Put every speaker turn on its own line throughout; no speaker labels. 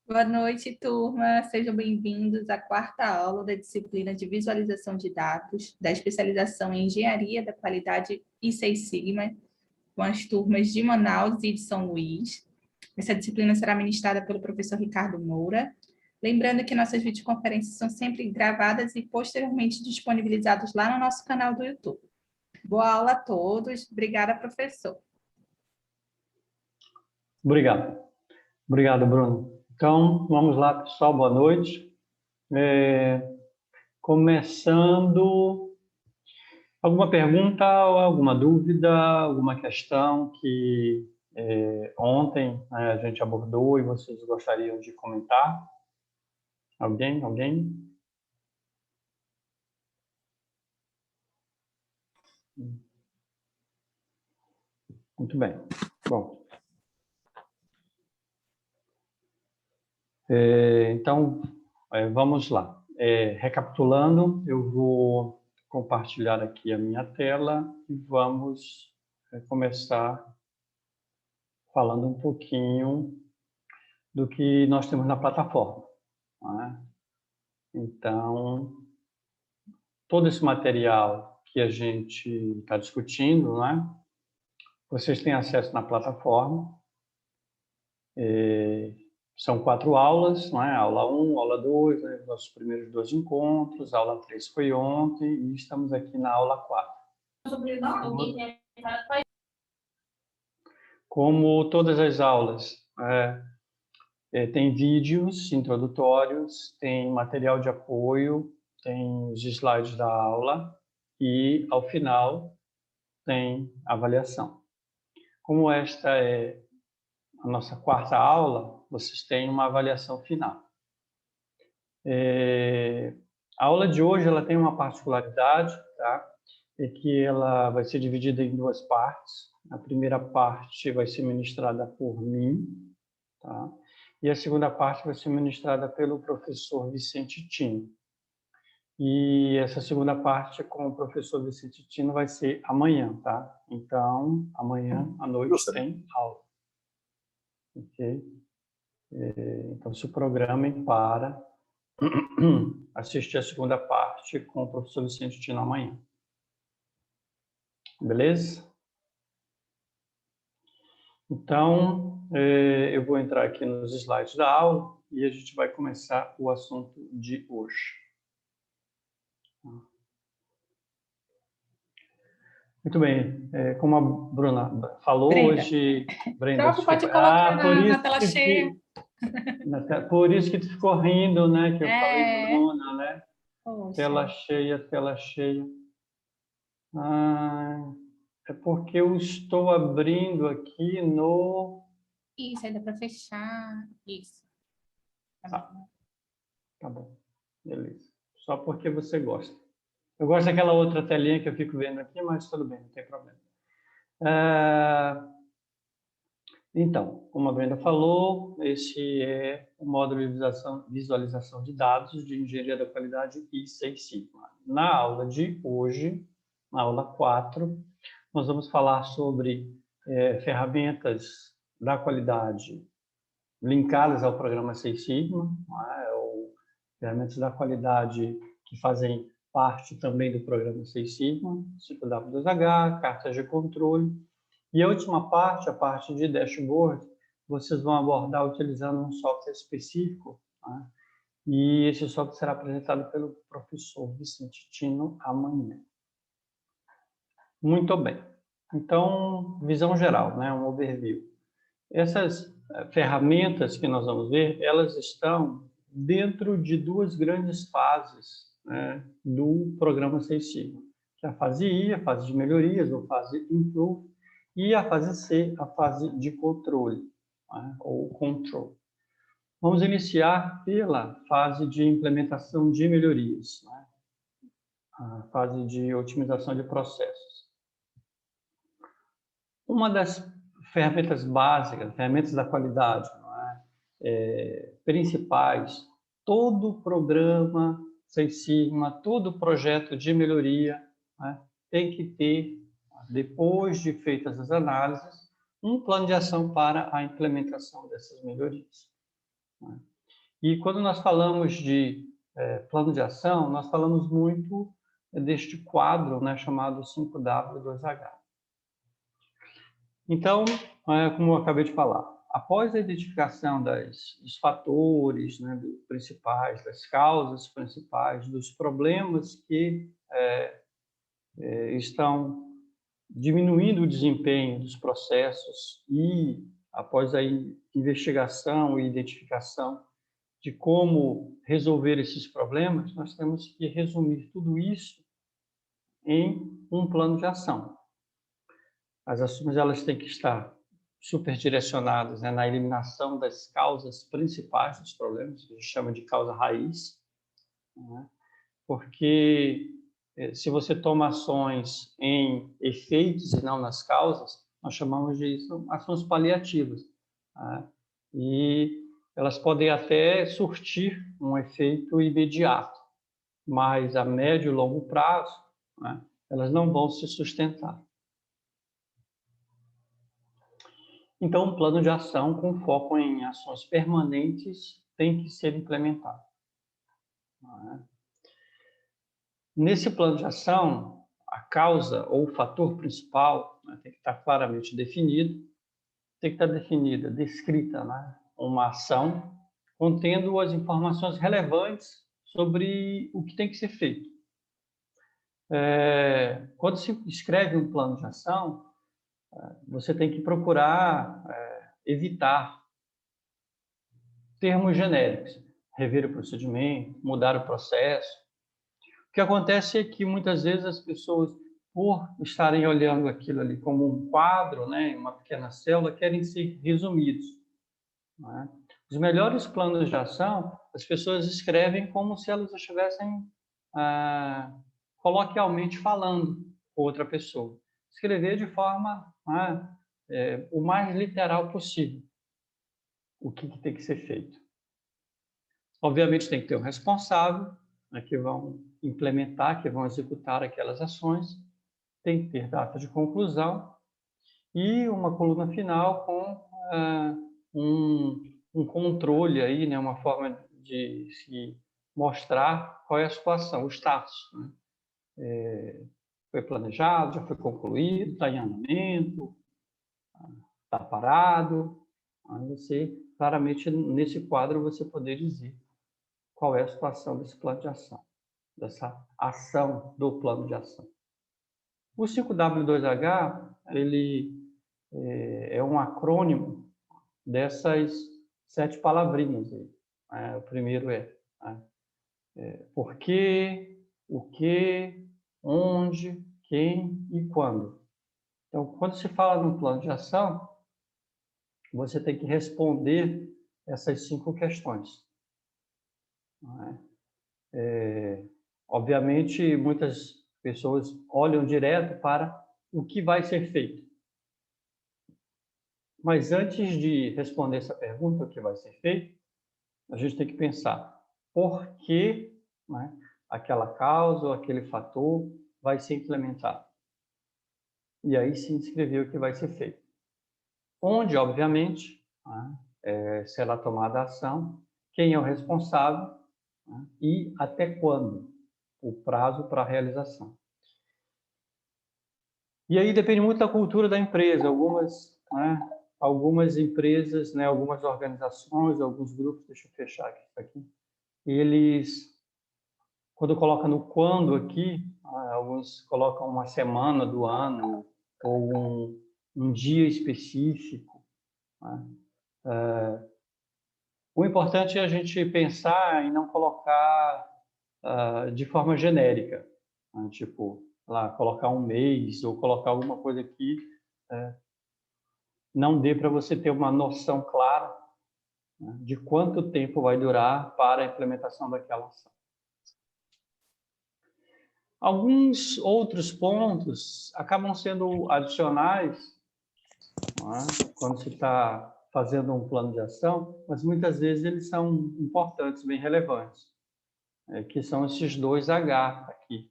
Boa noite, turma. Sejam bem-vindos à quarta aula da disciplina de Visualização de Dados, da especialização em Engenharia da Qualidade e Six Sigma, com as turmas de Manaus e de São Luís. Essa disciplina será ministrada pelo professor Ricardo Moura. Lembrando que nossas videoconferências são sempre gravadas e posteriormente disponibilizadas lá no nosso canal do YouTube. Boa aula a todos. Obrigada, professor.
Obrigado. Obrigado, Bruno. Então, vamos lá, pessoal. Boa noite. Começando, alguma pergunta, alguma dúvida, alguma questão que ontem a gente abordou e vocês gostariam de comentar? Alguém? Muito bem. Bom. Então, vamos lá. Recapitulando, eu vou compartilhar aqui a minha tela e vamos começar falando um pouquinho do que nós temos na plataforma. Né? Então, todo esse material que a gente está discutindo, né? Vocês têm acesso na plataforma. São 4 aulas, não é? Aula 1, aula 2, né? Nossos primeiros 2 encontros, a aula 3 foi ontem e estamos aqui na aula 4. Como todas as aulas, tem vídeos introdutórios, tem material de apoio, tem os slides da aula e, ao final, tem avaliação. Como esta é a nossa quarta aula, vocês têm uma avaliação final. A aula de hoje ela tem uma particularidade, tá? É que ela vai ser dividida em 2 partes. A primeira parte vai ser ministrada por mim, tá? E a segunda parte vai ser ministrada pelo professor Vicente Tino. E essa segunda parte com o professor Vicente Tino vai ser amanhã, tá? Então, amanhã à noite tem aula. Ok? Então, se programem para assistir a segunda parte com o professor Vicente Tino amanhã. Beleza? Então, eu vou entrar aqui nos slides da aula e a gente vai começar o assunto de hoje. Muito bem. Como a Bruna falou,
Brenda.
hoje... Brenda,
Troca, pode colocar na tela cheia.
Por isso que tu ficou rindo, né? Que eu falei Bruna, né?
Poxa.
Tela cheia, tela cheia. É porque eu estou abrindo aqui no...
Isso, aí dá para fechar. Isso.
Tá bom. Beleza. Só porque você gosta. Eu gosto daquela outra telinha que eu fico vendo aqui, mas tudo bem, não tem problema. Então, como a Brenda falou, esse é o módulo de visualização de dados de Engenharia da Qualidade e Six Sigma. Na aula de hoje, na aula 4, nós vamos falar sobre ferramentas da qualidade linkadas ao programa Six Sigma, ou ferramentas da qualidade que fazem parte também do programa Six Sigma, ciclo W2H, cartas de controle. E a última parte, a parte de dashboard, vocês vão abordar utilizando um software específico, tá? E esse software será apresentado pelo professor Vicente Tino amanhã. Muito bem. Então, visão geral, né? Um overview. Essas ferramentas que nós vamos ver, elas estão dentro de 2 grandes fases, né, do programa Six Sigma, que é a fase I, a fase de melhorias, ou fase Improve, e a fase C, a fase de controle, né, ou Control. Vamos iniciar pela fase de implementação de melhorias, né, a fase de otimização de processos. Uma das ferramentas básicas, ferramentas da qualidade, principais, todo programa Six Sigma, todo projeto de melhoria, né, tem que ter, depois de feitas as análises, um plano de ação para a implementação dessas melhorias. Né. E quando nós falamos de plano de ação, nós falamos muito deste quadro, né, chamado 5W2H. Então, como eu acabei de falar, após a identificação dos fatores, né, principais, das causas principais, dos problemas que estão diminuindo o desempenho dos processos e após a investigação e identificação de como resolver esses problemas, nós temos que resumir tudo isso em um plano de ação. As ações elas têm que estar super direcionadas, né, na eliminação das causas principais dos problemas, que a gente chama de causa raiz, né? Porque se você toma ações em efeitos e não nas causas, nós chamamos de ações paliativas, né? E elas podem até surtir um efeito imediato, mas a médio e longo prazo, né, elas não vão se sustentar. Então, um plano de ação com foco em ações permanentes tem que ser implementado. Nesse plano de ação, a causa ou o fator principal, né, tem que estar claramente definido, tem que estar definida, descrita, né, uma ação contendo as informações relevantes sobre o que tem que ser feito. Quando se escreve um plano de ação, você tem que procurar evitar termos genéricos, rever o procedimento, mudar o processo. O que acontece é que muitas vezes as pessoas, por estarem olhando aquilo ali como um quadro, né, uma pequena célula, querem ser resumidos, né? Os melhores planos de ação, as pessoas escrevem como se elas estivessem coloquialmente falando com outra pessoa. Escrever de forma o mais literal possível o que tem que ser feito. Obviamente tem que ter um responsável, né, que vão implementar, que vão executar aquelas ações, tem que ter data de conclusão e uma coluna final com um controle aí, né, uma forma de se mostrar qual é a situação, o status, né? Foi planejado, já foi concluído, está em andamento, está parado. Aí você, claramente, nesse quadro, você poder dizer qual é a situação desse plano de ação, dessa ação do plano de ação. O 5W2H, ele é um acrônimo dessas 7 palavrinhas aí. O primeiro por quê, o que, onde, quem e quando. Então, quando se fala num plano de ação, você tem que responder essas 5 questões. Obviamente, muitas pessoas olham direto para o que vai ser feito. Mas antes de responder essa pergunta, o que vai ser feito, a gente tem que pensar por que, né, aquela causa ou aquele fator vai ser implementado. E aí sim escrever o que vai ser feito. Onde, obviamente, será tomada a ação, quem é o responsável, né, e até quando o prazo para a realização. E aí depende muito da cultura da empresa. Algumas empresas, né, algumas organizações, alguns grupos, deixa eu fechar aqui, eles, quando colocam no quando aqui, alguns colocam uma semana do ano ou um dia específico, né? O importante é a gente pensar em não colocar de forma genérica, né? Tipo, lá, colocar um mês ou colocar alguma coisa aqui, não dê para você ter uma noção clara, né, de quanto tempo vai durar para a implementação daquela ação. Alguns outros pontos acabam sendo adicionais, né, quando se está fazendo um plano de ação, mas muitas vezes eles são importantes, bem relevantes, que são esses 2 H aqui,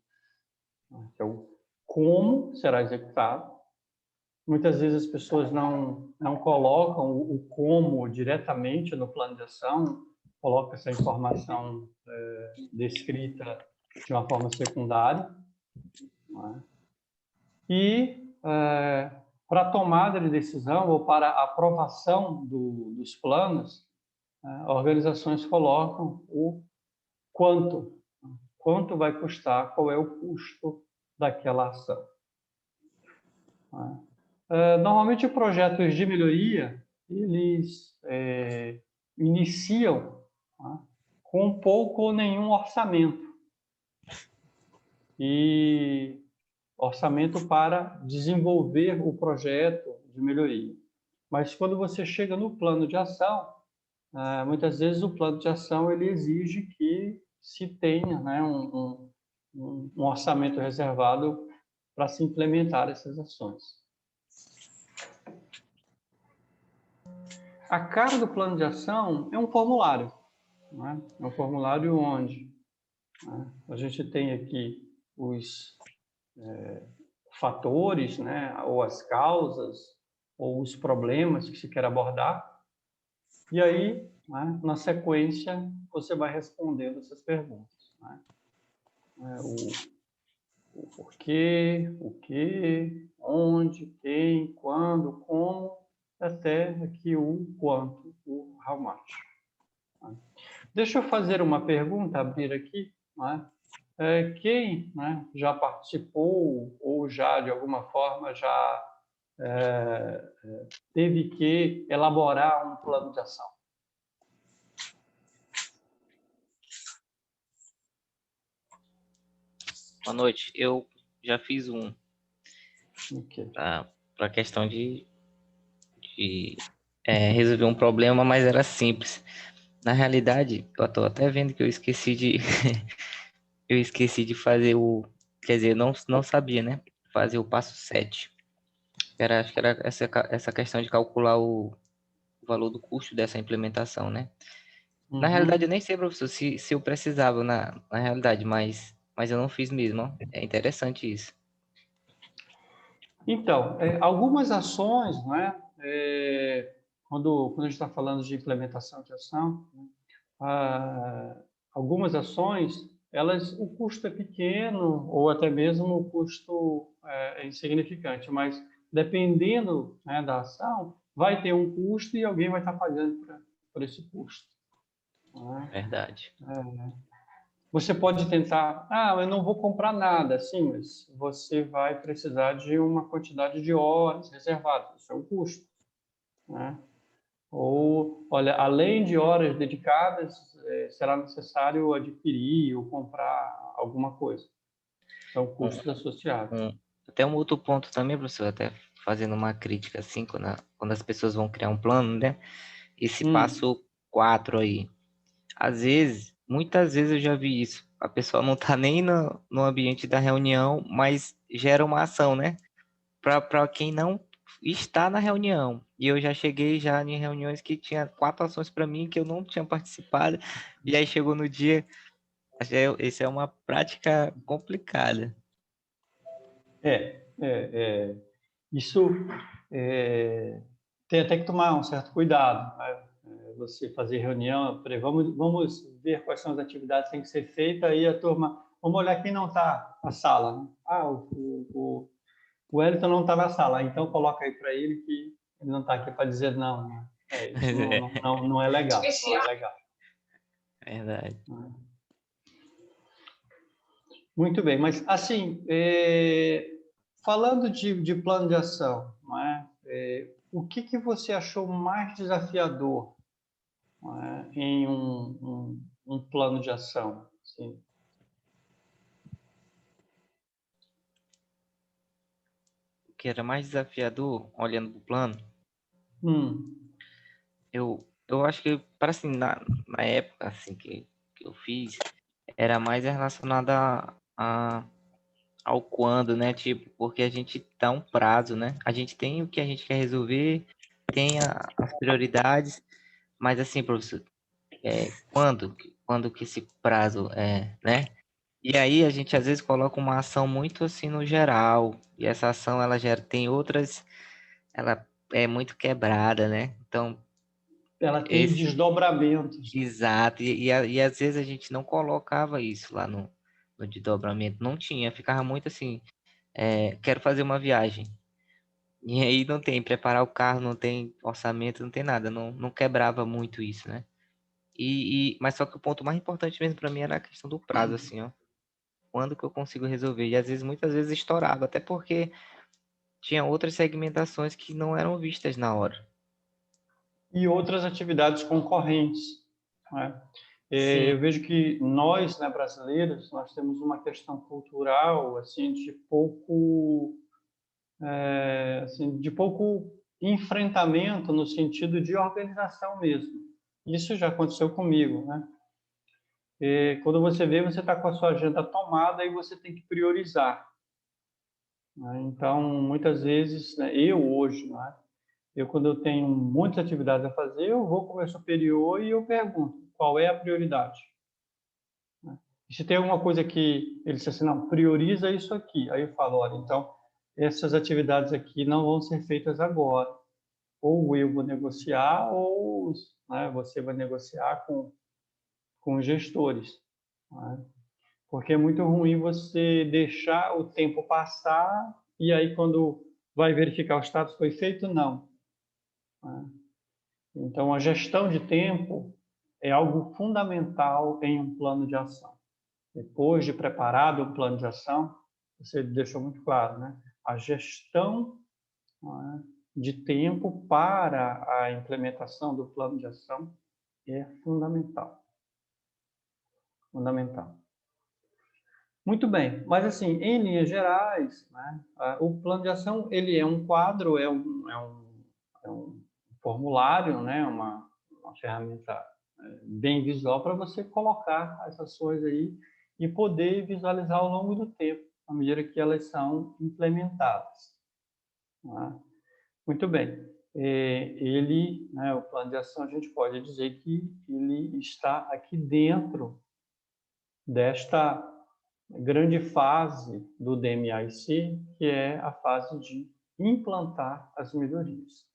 que é o como será executado. Muitas vezes as pessoas não colocam o como diretamente no plano de ação, coloca essa informação descrita de uma forma secundária, né? E para a tomada de decisão ou para a aprovação dos planos, organizações colocam o quanto vai custar, qual é o custo daquela ação. Normalmente, projetos de melhoria, eles iniciam com pouco ou nenhum orçamento. E orçamento para desenvolver o projeto de melhoria. Mas quando você chega no plano de ação, muitas vezes o plano de ação ele exige que se tenha, né, um orçamento reservado para se implementar essas ações. A cara do plano de ação é um formulário, né? É um formulário onde a gente tem aqui os fatores, né, ou as causas, ou os problemas que se quer abordar. E aí, né, na sequência, você vai respondendo essas perguntas. Né? O porquê, o que, onde, quem, quando, como, até aqui o quanto, o how much. Né? Deixa eu fazer uma pergunta, abrir aqui. Né? Quem, né, já participou ou já, de alguma forma, já teve que elaborar um plano de ação?
Boa noite. Eu já fiz um
Okay.
para a questão de resolver um problema, mas era simples. Na realidade, eu estou até vendo que eu esqueci de eu esqueci de fazer quer dizer, não sabia, né? Fazer o passo 7. Acho que era essa questão de calcular o valor do custo dessa implementação, né? Na realidade, eu nem sei, professor, se eu precisava na realidade, mas eu não fiz mesmo. Ó. É interessante isso.
Então, algumas ações, né, quando a gente está falando de implementação de ação, né, algumas ações, o custo é pequeno ou até mesmo o custo é insignificante, mas dependendo, né, da ação, vai ter um custo e alguém vai estar pagando por esse custo. Né?
Verdade.
Você pode tentar, eu não vou comprar nada, sim, mas você vai precisar de uma quantidade de horas reservadas, isso é um custo. Né? Ou, olha, além de horas dedicadas, será necessário adquirir ou comprar alguma coisa. São custos associados.
Até um outro ponto também, professor, até fazendo uma crítica assim, quando as pessoas vão criar um plano, né? Esse passo 4 aí. Às vezes, muitas vezes eu já vi isso. A pessoa não está nem no ambiente da reunião, mas gera uma ação, né? Para quem não está na reunião. E eu já cheguei já em reuniões que tinha 4 ações para mim que eu não tinha participado. E aí chegou no dia. Essa é uma prática complicada.
Isso tem até que tomar um certo cuidado. Né? Você fazer reunião, vamos ver quais são as atividades que têm que ser feitas, aí a turma, vamos olhar quem não está na sala. Né? O Wellington não está na sala, então coloca aí para ele que ele não está aqui para dizer não. Né? Isso não é legal. Não é legal.
Verdade.
Muito bem, mas assim, falando de plano de ação, não é? O que você achou mais desafiador, não é, em um plano de ação? Assim?
O que era mais desafiador, olhando para o plano, eu acho que, para assim, na época assim, que eu fiz, era mais relacionado ao quando, né? Tipo, porque a gente dá um prazo, né? A gente tem o que a gente quer resolver, tem as prioridades, mas assim, professor, quando que esse prazo né? E aí a gente às vezes coloca uma ação muito assim no geral, e essa ação ela tem outras, ela é muito quebrada, né? Então,
Ela tem desdobramentos.
Exato, e às vezes a gente não colocava isso lá no desdobramento, não tinha, ficava muito assim, quero fazer uma viagem. E aí não tem preparar o carro, não tem orçamento, não tem nada, não quebrava muito isso, né? Mas só que o ponto mais importante mesmo para mim era a questão do prazo, assim, ó. Quando que eu consigo resolver? E às vezes, muitas vezes estourava, até porque tinha outras segmentações que não eram vistas na hora.
E outras atividades concorrentes, né?
Sim,
Eu vejo que nós, né, brasileiros, nós temos uma questão cultural assim de pouco enfrentamento no sentido de organização mesmo. Isso já aconteceu comigo, né? Quando você vê, você está com a sua agenda tomada e você tem que priorizar, né? Então, muitas vezes, né, eu hoje, né, quando eu tenho muitas atividades a fazer, eu vou com o meu superior e eu pergunto qual é a prioridade. E se tem alguma coisa que ele disse assim, não, prioriza isso aqui. Aí eu falo, olha, então, essas atividades aqui não vão ser feitas agora. Ou eu vou negociar, ou, né, você vai negociar com os gestores, né? Porque é muito ruim você deixar o tempo passar e aí quando vai verificar o status foi feito, não, né? Então, a gestão de tempo é algo fundamental em um plano de ação. Depois de preparado o plano de ação, você deixou muito claro, né? A gestão, né, de tempo para a implementação do plano de ação é fundamental. Fundamental. Muito bem, mas assim, em linhas gerais, né, o plano de ação ele é um quadro, é um formulário, né, uma ferramenta bem visual para você colocar as ações aí e poder visualizar ao longo do tempo, à medida que elas são implementadas, né? Muito bem. Ele, né, o plano de ação, a gente pode dizer que ele está aqui dentro desta grande fase do DMAIC, que é a fase de implantar as melhorias.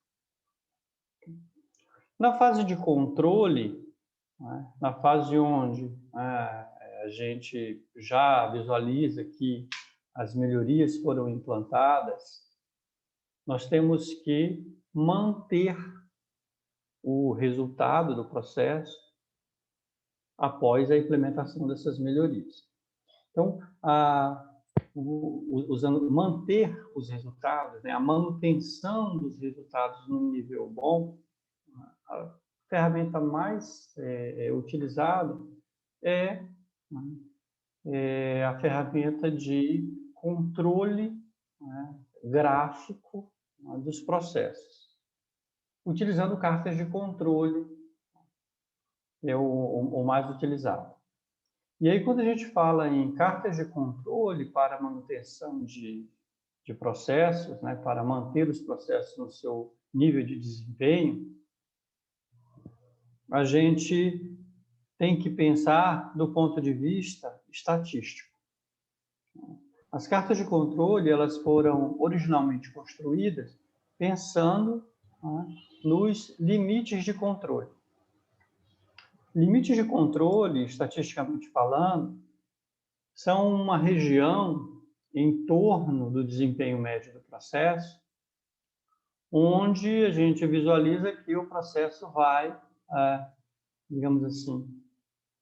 Na fase de controle, né, na fase onde a gente já visualiza que as melhorias foram implantadas, nós temos que manter o resultado do processo após a implementação dessas melhorias. Então, manter os resultados, né, a manutenção dos resultados num nível bom, a ferramenta mais utilizada é, a ferramenta de controle, né, gráfico, né, dos processos. Utilizando cartas de controle é o mais utilizado. E aí, quando a gente fala em cartas de controle para manutenção de processos, né, para manter os processos no seu nível de desempenho, a gente tem que pensar do ponto de vista estatístico. As cartas de controle, elas foram originalmente construídas pensando, né, nos limites de controle. Limites de controle, estatisticamente falando, são uma região em torno do desempenho médio do processo, onde a gente visualiza que o processo vai, digamos assim,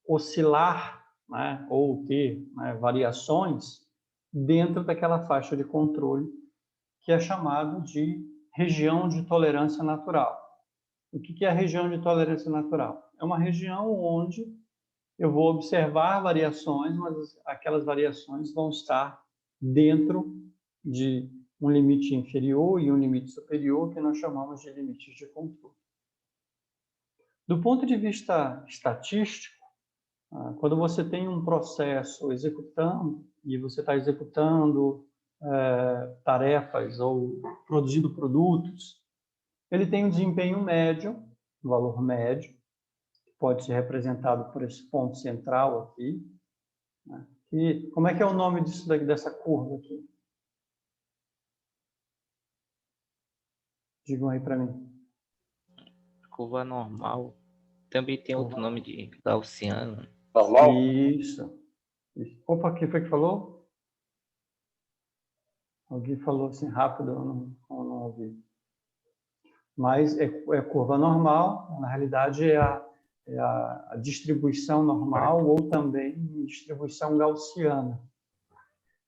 oscilar, né, ou ter, né, variações dentro daquela faixa de controle que é chamado de região de tolerância natural. O que é a região de tolerância natural? É uma região onde eu vou observar variações, mas aquelas variações vão estar dentro de um limite inferior e um limite superior, que nós chamamos de limites de controle. Do ponto de vista estatístico, quando você tem um processo executando, e você está executando tarefas ou produzindo produtos, ele tem um desempenho médio, um valor médio, que pode ser representado por esse ponto central aqui, né? E como é que é o nome disso daqui, dessa curva aqui? Digam aí para mim.
curva normal. Também tem outro nome de gaussiano.
Normal?
Isso. Opa, quem foi que falou? Alguém falou assim rápido, eu não ouvi. Mas é curva normal, na realidade é a distribuição normal ou também distribuição gaussiana.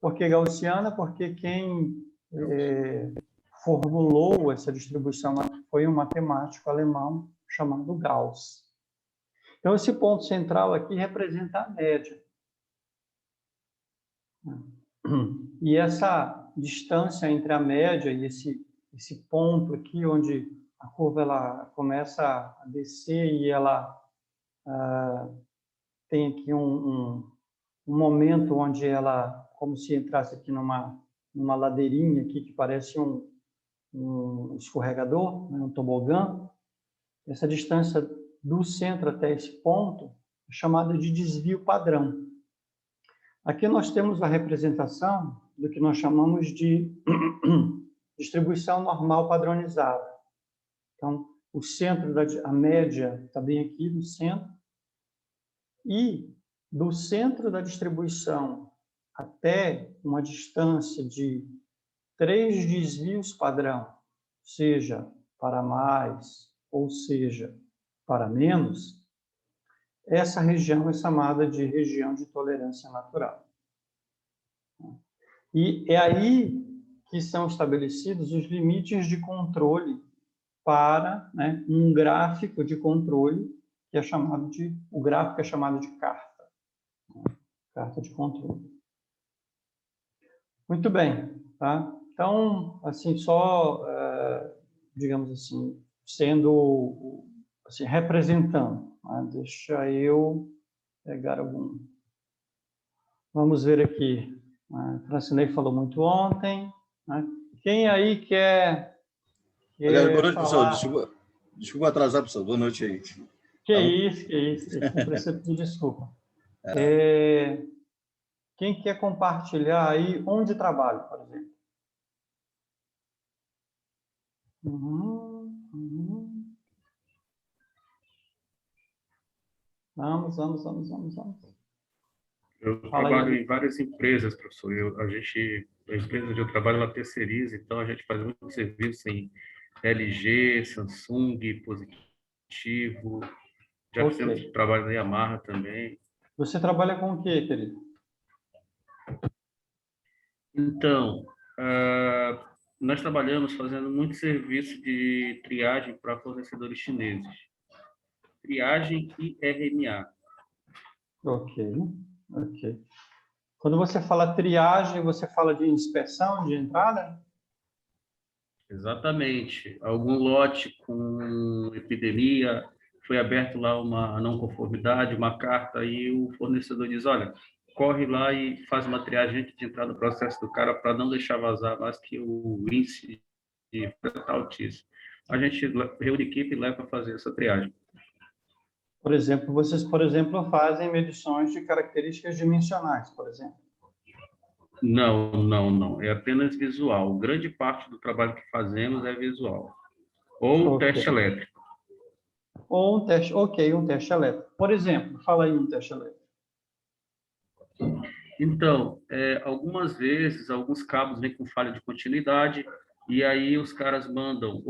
Por que gaussiana? Porque quem formulou essa distribuição foi um matemático alemão chamado Gauss. Então, esse ponto central aqui representa a média. E essa distância entre a média e esse ponto aqui, onde a curva ela começa a descer e ela tem aqui um momento onde ela, como se entrasse aqui numa ladeirinha aqui que parece um escorregador, né, um tobogã. Essa distância do centro até esse ponto é chamada de desvio padrão. Aqui nós temos a representação do que nós chamamos de distribuição normal padronizada. Então, o centro, a média está bem aqui no centro, e do centro da distribuição até uma distância de 3 desvios padrão, seja para mais ou seja para menos, essa região é chamada de região de tolerância natural. E é aí que são estabelecidos os limites de controle para, né, um gráfico de controle que é chamado o gráfico é chamado de carta, carta de controle. Muito bem, tá? Então, assim, só, digamos assim, sendo, assim, representando, né? Deixa eu pegar algum. Vamos ver aqui. A Francinei falou muito ontem, né? Quem aí quer
Boa noite,
falar?
professor. Desculpa atrasar, professor. Boa noite aí.
Que isso. Não precisa pedir desculpa. Quem quer compartilhar aí onde trabalha, por exemplo? Vamos.
Eu trabalho em várias empresas, professor. A empresa onde eu trabalho, ela terceiriza, então a gente faz muito serviço em LG, Samsung, Positivo. Já fizemos trabalho na Yamaha também.
Você trabalha com o quê, querido?
Então, nós trabalhamos fazendo muito serviço de triagem para fornecedores chineses. Triagem e RMA.
Ok. Quando você fala triagem, você fala de inspeção de entrada?
Exatamente. Algum lote com epidemia, foi aberto lá uma não conformidade, uma carta, e o fornecedor diz, olha, corre lá e faz uma triagem antes de entrar no processo do cara para não deixar vazar mais que o índice de está altíssimo. A gente reúne equipe e leva para fazer essa triagem.
Por exemplo, vocês, fazem medições de características dimensionais, por exemplo?
Não. É apenas visual. Grande parte do trabalho que fazemos é visual. Ou teste elétrico.
Ou um teste, um teste elétrico. Por exemplo, fala aí um teste elétrico.
Então, algumas vezes, alguns cabos vêm com falha de continuidade, e aí os caras mandam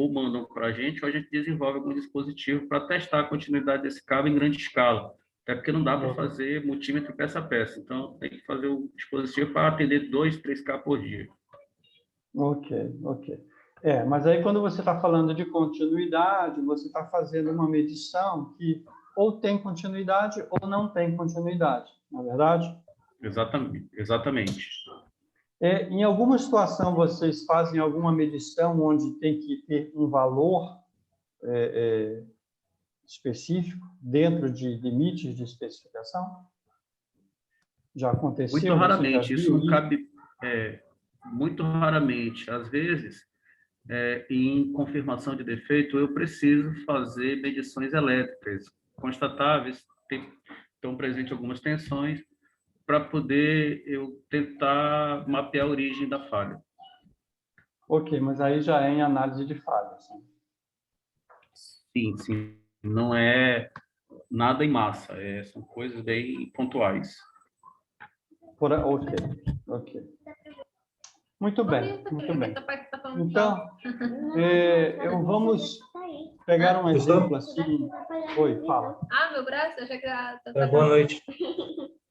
para a gente, ou a gente desenvolve algum dispositivo para testar a continuidade desse cabo em grande escala. Até porque não dá para fazer multímetro peça a peça. Então, tem que fazer o dispositivo para atender 2, 3K por dia.
Ok. Mas aí quando você está falando de continuidade, você está fazendo uma medição que ou tem continuidade ou não tem continuidade, não é verdade?
Exatamente.
Em alguma situação, vocês fazem alguma medição onde tem que ter um valor específico dentro de limites de especificação? Já aconteceu?
Muito raramente. Isso não cabe... muito raramente. Às vezes, em confirmação de defeito, eu preciso fazer medições elétricas constatáveis, estão presentes algumas tensões, para poder eu tentar mapear a origem da falha.
Ok, mas aí já é em análise de falhas. Né?
Sim, sim. Não é nada em massa, são coisas bem pontuais.
Ok, ok. Muito bem, muito bem. Então, vamos pegar um exemplo assim. Oi, fala.
Meu braço, achei que era...
Boa noite.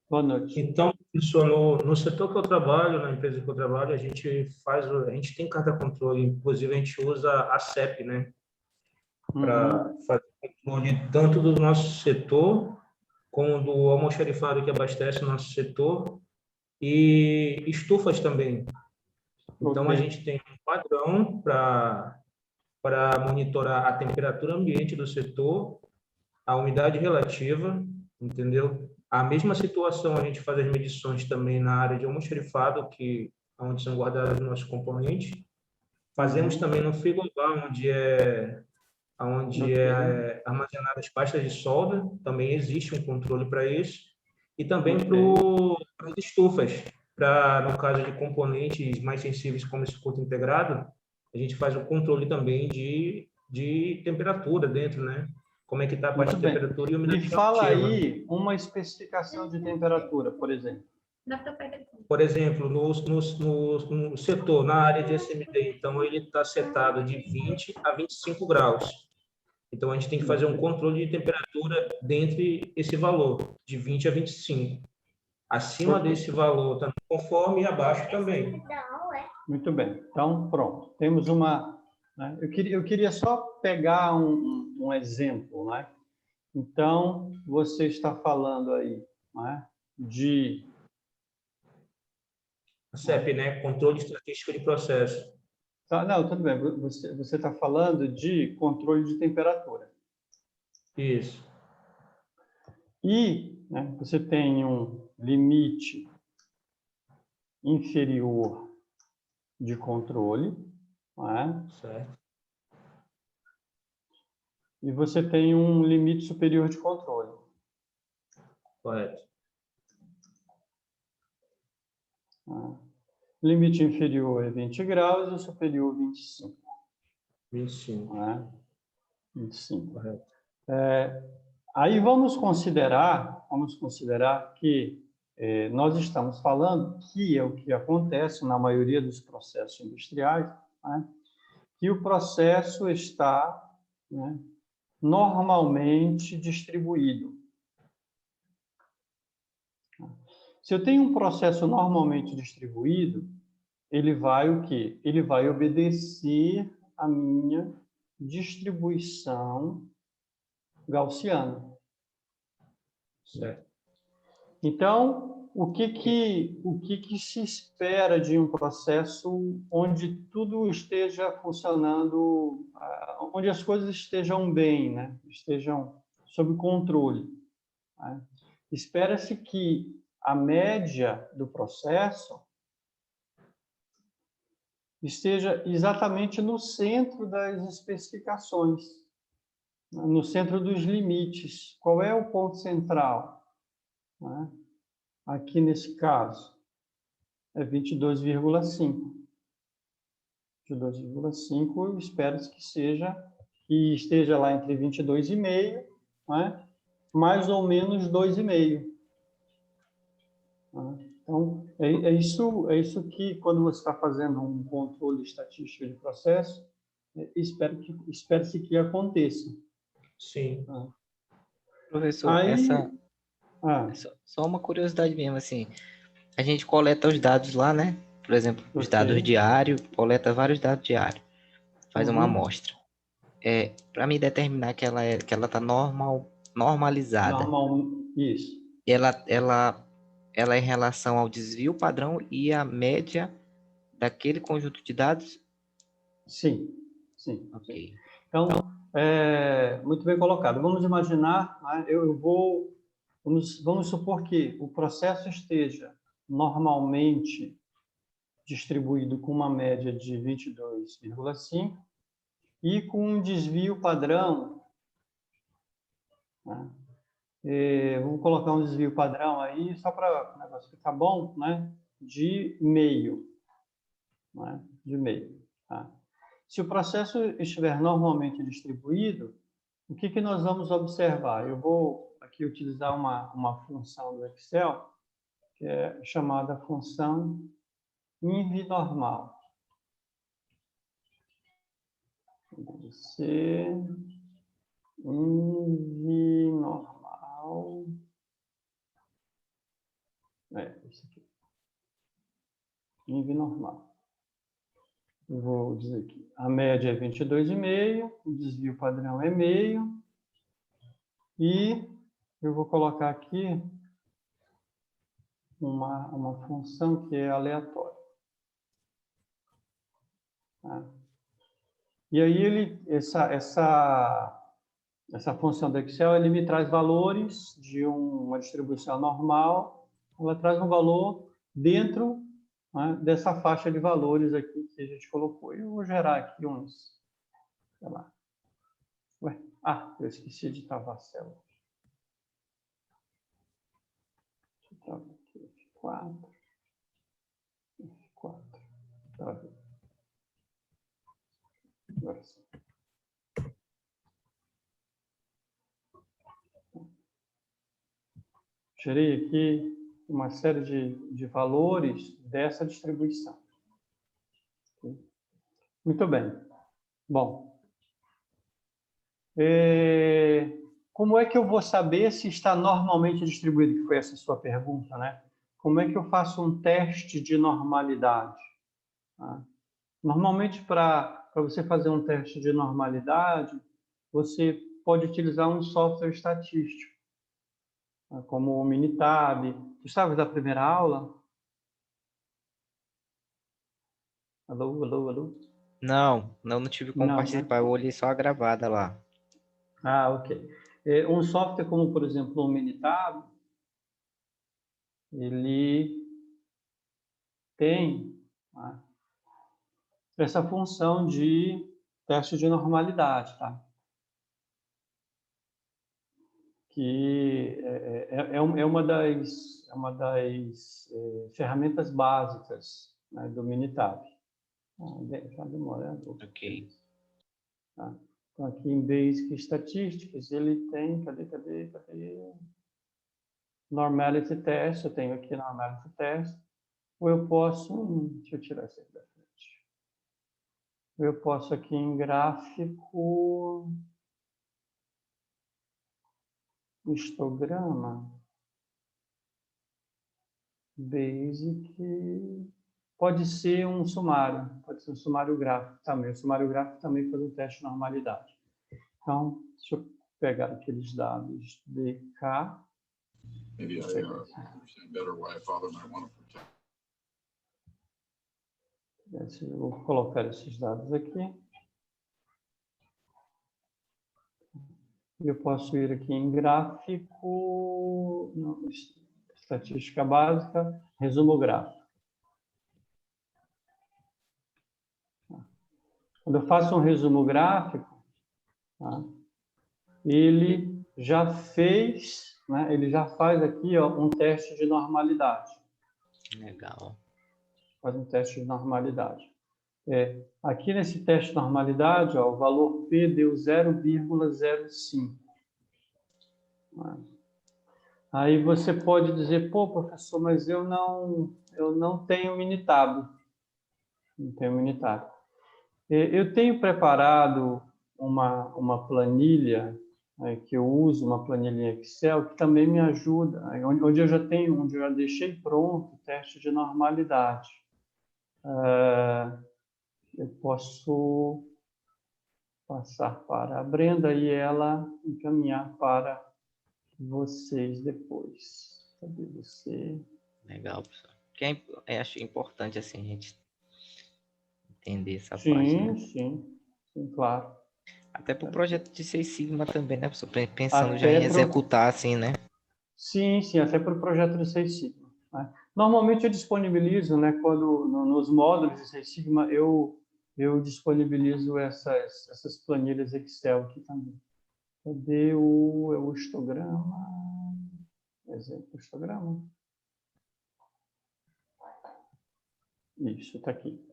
Boa noite.
Então, professor, no setor que eu trabalho, na empresa que eu trabalho, a gente tem carta controle, inclusive a gente usa a CEP, né, para fazer controle tanto do nosso setor como do almoxarifado que abastece o nosso setor e estufas também. Então, a
Ok.
gente tem um padrão para monitorar a temperatura ambiente do setor, a umidade relativa, entendeu? A mesma situação a gente faz as medições também na área de almoxarifado, que onde são guardados os nossos componentes. Fazemos também no frigobar, onde é armazenadas as pastas de solda, também existe um controle para isso. E também para as estufas, no caso de componentes mais sensíveis como esse circuito integrado, a gente faz o controle também de temperatura dentro, né? Como é que está a parte de temperatura e umidade
Me fala
relativa.
aí uma especificação de temperatura, por exemplo.
Por exemplo, no setor, na área de SMD, então ele está setado de 20 a 25 graus. Então, a gente tem que fazer um controle de temperatura dentre esse valor, de 20 a 25. Acima desse valor, tanto conforme e abaixo também.
Muito bem. Então, pronto. Temos uma... Né? Eu queria só pegar um exemplo, né? Então, você está falando aí, né, de...
CEP, né? Controle estatístico de processo.
Não, tudo bem. Você está falando de controle de temperatura.
Isso.
E, né, você tem um limite inferior de controle, né?
Certo.
E você tem um limite superior de controle.
Correto.
Né? Limite inferior é 20 graus e o superior 25.
25.
Né? 25.
Correto.
Aí vamos considerar que nós estamos falando que é o que acontece na maioria dos processos industriais, né? Que o processo está, né, normalmente distribuído. Se eu tenho um processo normalmente distribuído, ele vai o quê? Ele vai obedecer a minha distribuição gaussiana.
Certo.
Então, o que se espera de um processo onde tudo esteja funcionando, onde as coisas estejam bem, né? Estejam sob controle, né? Espera-se que a média do processo esteja exatamente no centro das especificações, no centro dos limites. Qual é o ponto central, né? Aqui nesse caso é 22,5. 22,5 espera-se que esteja lá entre 22,5, né? Mais ou menos 2,5. Então, é isso que, quando você está fazendo um controle estatístico de processo, espera-se que aconteça.
Sim.
Professor,
Aí,
só uma curiosidade mesmo, assim, a gente coleta os dados lá, né? Por exemplo, os dados diários, coleta vários dados diários, faz uma amostra. Para me determinar que ela está normalizada.
Isso.
Ela é em relação ao desvio padrão e a média daquele conjunto de dados?
Sim, sim.
Ok.
Então, muito bem colocado. Vamos imaginar, né, vamos supor que o processo esteja normalmente distribuído com uma média de 22,5 e com um desvio padrão, né? Vou colocar um desvio padrão aí, só para o negócio ficar bom, né? De meio. Né? De meio. Tá? Se o processo estiver normalmente distribuído, o que nós vamos observar? Eu vou aqui utilizar uma função do Excel, que é chamada função inv-normal. Deve ser inv-normal. Isso aqui. Inv-normal. Eu vou dizer aqui, a média é 22,5, o desvio padrão é meio, e eu vou colocar aqui uma função que é aleatória. Tá? E aí essa função do Excel, ele me traz valores de uma distribuição normal, ela traz um valor dentro, né, dessa faixa de valores aqui que a gente colocou. Eu vou gerar aqui uns, sei lá. Eu esqueci de travar a célula. Deixa eu travar aqui, F4. Travei. Agora sim. Tirei aqui uma série de valores dessa distribuição. Muito bem. Bom, como é que eu vou saber se está normalmente distribuído? Que foi essa sua pergunta, né? Como é que eu faço um teste de normalidade? Normalmente, para você fazer um teste de normalidade, você pode utilizar um software estatístico, como o Minitab. Tu sabes da primeira aula? Alô, alô, alô?
Não tive como
Não,
participar,
né?
eu olhei só a gravada lá.
Ok. Um software como, por exemplo, o Minitab, ele tem essa função de teste de normalidade, tá? Que é uma das ferramentas básicas, né, do Minitab. Já demora um pouco.
Ok.
Tá? Então, aqui em Basic Statistics, ele tem, cadê? Normality Test, eu tenho aqui Normality Test, ou eu posso, deixa eu tirar isso aqui da frente. Eu posso aqui em gráfico, histograma, Basic, pode ser um sumário gráfico também. O sumário gráfico também faz um teste de normalidade. Então, deixa eu pegar aqueles dados DK.
Maybe I understand better why a father might want to protect.
Eu vou colocar esses dados aqui. Eu posso ir aqui em gráfico, estatística básica, resumo gráfico. Quando eu faço um resumo gráfico, tá, ele já fez, né, ele já faz aqui, ó, um teste de normalidade.
Legal.
Faz um teste de normalidade. Aqui nesse teste de normalidade, ó, o valor P deu 0,05. Aí você pode dizer, pô, professor, mas eu não tenho Minitab. Não tenho Minitab. Eu tenho preparado uma planilha, que eu uso, uma planilha Excel, que também me ajuda, onde eu já deixei pronto o teste de normalidade. Eu posso passar para a Brenda e ela encaminhar para vocês depois. Cadê você?
Legal, professor. Que acho importante assim a gente entender essa parte,
Sim,
né?
sim, claro.
Até para o projeto de Seis Sigma também, né, professor? Pensando já
Até
em executar assim, né?
Sim, até para o projeto de Seis Sigma, né? Normalmente eu disponibilizo, né, quando nos módulos de Seis Sigma eu disponibilizo essas planilhas Excel aqui também. Cadê o histograma? Exemplo, histograma. Isso, está aqui.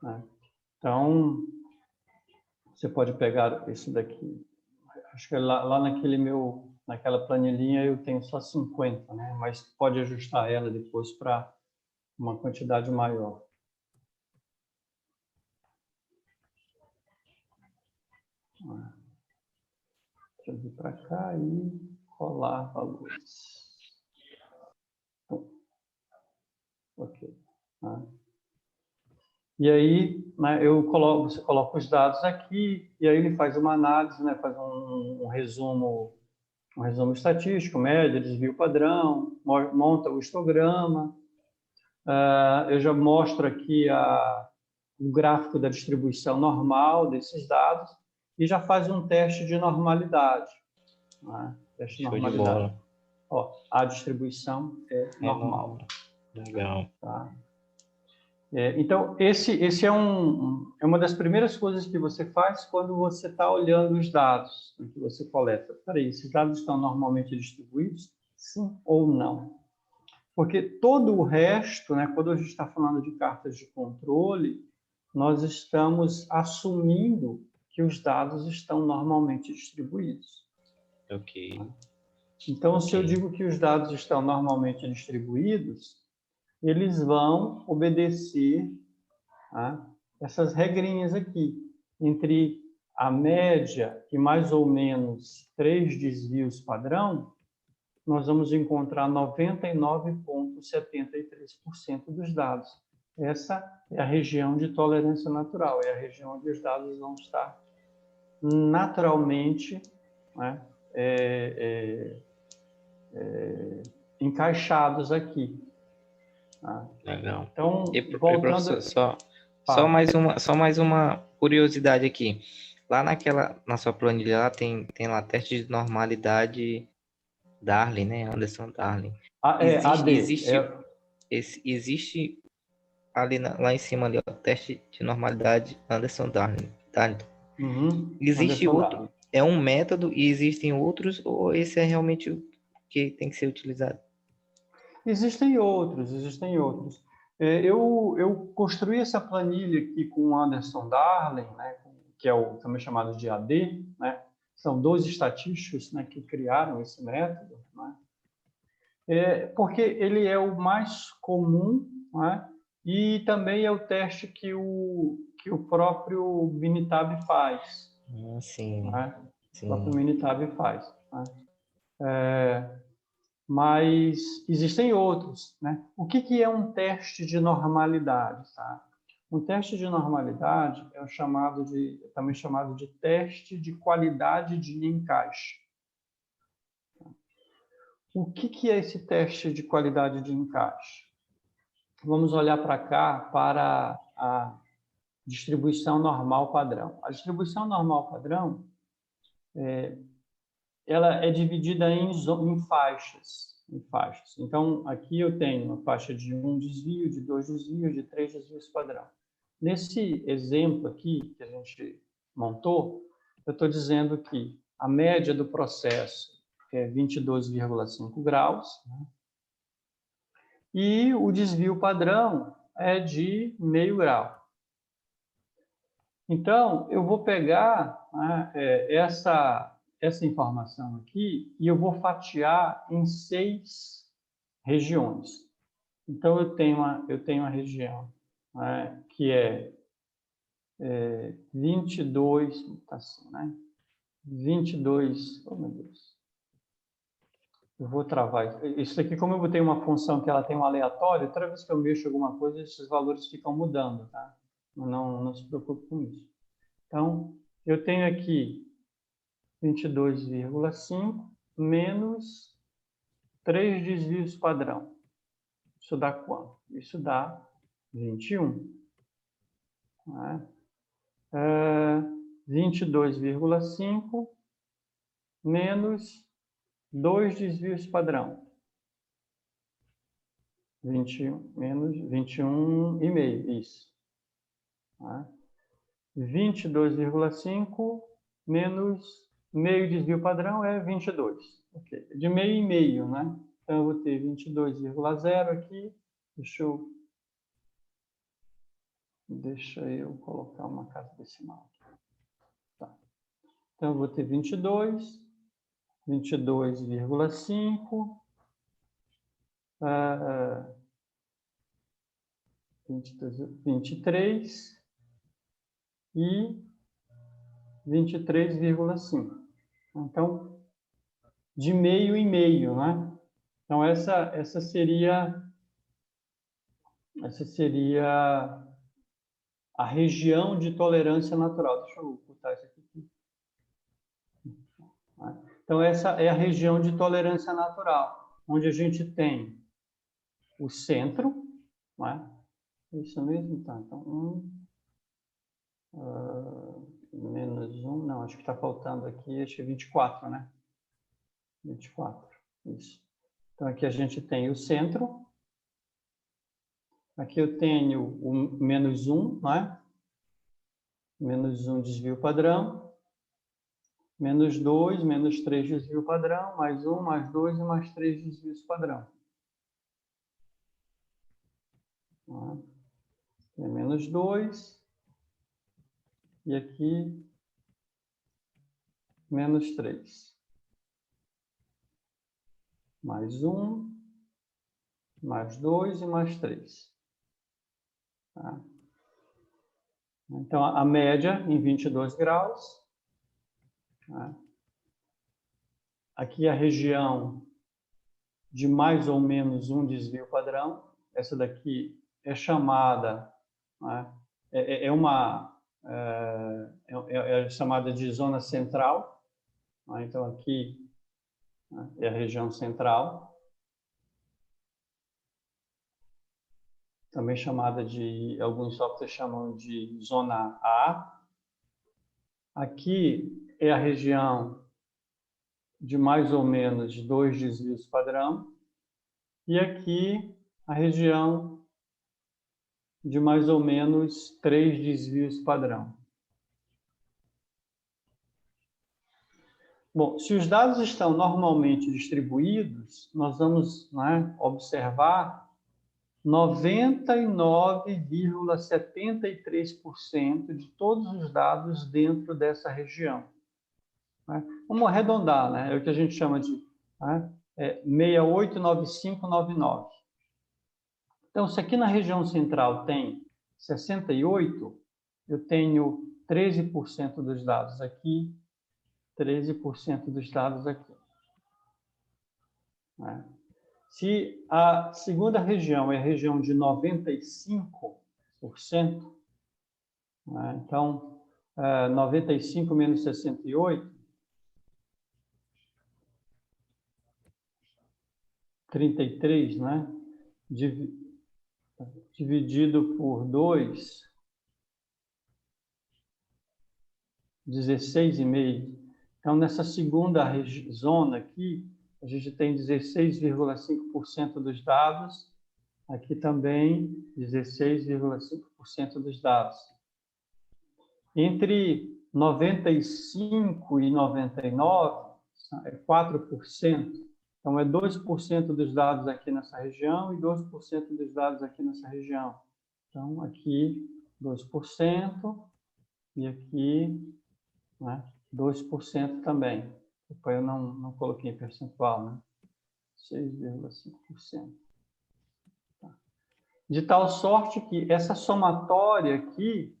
Né? Então, você pode pegar isso daqui acho que naquela planilhinha eu tenho só 50, né? Mas pode ajustar ela depois para uma quantidade maior. Deixa eu vir para cá e colar valores. Ok. E aí, né, você coloca os dados aqui, e aí ele faz uma análise, né, faz um resumo estatístico, média, desvio padrão, monta o histograma. Eu já mostro aqui o gráfico da distribuição normal desses dados e já faz um teste de normalidade. Né? Teste de
Show de
normalidade.
bola.
Ó, a distribuição é normal.
Legal.
Tá? Então, esse é uma das primeiras coisas que você faz quando você está olhando os dados que você coleta. Peraí, esses dados estão normalmente distribuídos? Sim ou não? Porque todo o resto, né, quando a gente está falando de cartas de controle, nós estamos assumindo que os dados estão normalmente distribuídos.
Ok.
Então, se eu digo que os dados estão normalmente distribuídos, eles vão obedecer essas regrinhas aqui, entre a média e mais ou menos 3 desvios padrão, nós vamos encontrar 99,73% dos dados. Essa é a região de tolerância natural, é a região onde os dados vão estar naturalmente, né, encaixados aqui. Tá?
Legal.
Então,
E,
voltando...
professor, só mais uma curiosidade aqui. Lá na sua planilha, lá tem lá teste de normalidade Darling, né? Anderson Darling. Existe ali lá em cima ali, ó, teste de normalidade Anderson Darling. Existe
Anderson
outro,
Darling.
é um método e existem outros, ou esse é realmente o que tem que ser utilizado?
Existem outros. Eu construí essa planilha aqui com o Anderson Darling, né, que é o também chamado de AD, né? São 2 estatísticos, né, que criaram esse método, né? Porque ele é o mais comum, né? E também é o teste que o próprio Minitab faz.
Sim.
Né?
Sim.
O próprio Minitab faz. Né? Mas existem outros. Né? O que é um teste de normalidade? Tá? Um teste de normalidade é também chamado de teste de qualidade de encaixe. O que é esse teste de qualidade de encaixe? Vamos olhar para cá, para a distribuição normal padrão. A distribuição normal padrão, ela é dividida em faixas. Então, aqui eu tenho uma faixa de 1 desvio, de 2 desvios, de 3 desvios padrão. Nesse exemplo aqui que a gente montou, eu estou dizendo que a média do processo é 22,5 graus, né? E o desvio padrão é de meio grau. Então, eu vou pegar, né, essa informação aqui e eu vou fatiar em 6 regiões. Então, eu tenho uma região, né, que é 22, tá assim, né? 22, oh meu Deus. Eu vou travar. Isso aqui, como eu botei uma função que ela tem um aleatório, toda vez que eu mexo alguma coisa, esses valores ficam mudando, tá? Não se preocupe com isso. Então, eu tenho aqui 22,5 menos 3 desvios padrão. Isso dá quanto? Isso dá 21. Né? 22,5 menos 2 desvios padrão. 21 menos 21,5, isso. Né? 22,5 menos meio desvio padrão é 22. Okay. De meio em meio, né? Então, eu vou ter 22,0 aqui. Deixa eu colocar uma casa decimal. Tá. Então, eu vou ter 22, 22,5, 23 e 23,5. Então, de meio em meio, né? Então, essa seria a região de tolerância natural. Deixa eu botar isso aqui. Então, essa é a região de tolerância natural, onde a gente tem o centro, não é? Isso mesmo? Tá. Então, menos 1, não, acho que está faltando aqui, acho que 24, né? 24, isso. Então, aqui a gente tem o centro. Aqui eu tenho o menos 1, não é? Menos 1 desvio padrão. Menos 2, menos 3 desvio padrão. Mais 1, mais 2 e mais 3 desvios padrão. É menos 2. E aqui, menos 3. Mais 1, mais 2 e mais 3. Tá? Então, a média em 22 graus. Tá? Aqui a região de mais ou menos um desvio padrão. Essa daqui é chamada, né? é chamada de zona central. Né? Então, aqui, né, é a região central. Também chamada de, alguns softwares chamam de zona A. Aqui é a região de mais ou menos 2 desvios padrão. E aqui a região de mais ou menos 3 desvios padrão. Bom, se os dados estão normalmente distribuídos, nós vamos, né, observar 99,73% de todos os dados dentro dessa região. Né? Vamos arredondar, né? É o que a gente chama de 689599. Então, se aqui na região central tem 68, eu tenho 13% dos dados aqui, 13% dos dados aqui. Né? Se a segunda região é a região de 95%, né? Então, 95 menos 68, 33, né? Dividido por 2, 16,5. Então, nessa segunda zona aqui, a gente tem 16,5% dos dados. Aqui também, 16,5% dos dados. Entre 95 e 99, é 4%. Então, é 2% dos dados aqui nessa região e 2% dos dados aqui nessa região. Então, aqui, 2%. E aqui, né, 2% também. Depois eu não coloquei em percentual, né? 6,5%. Tá. De tal sorte que essa somatória aqui,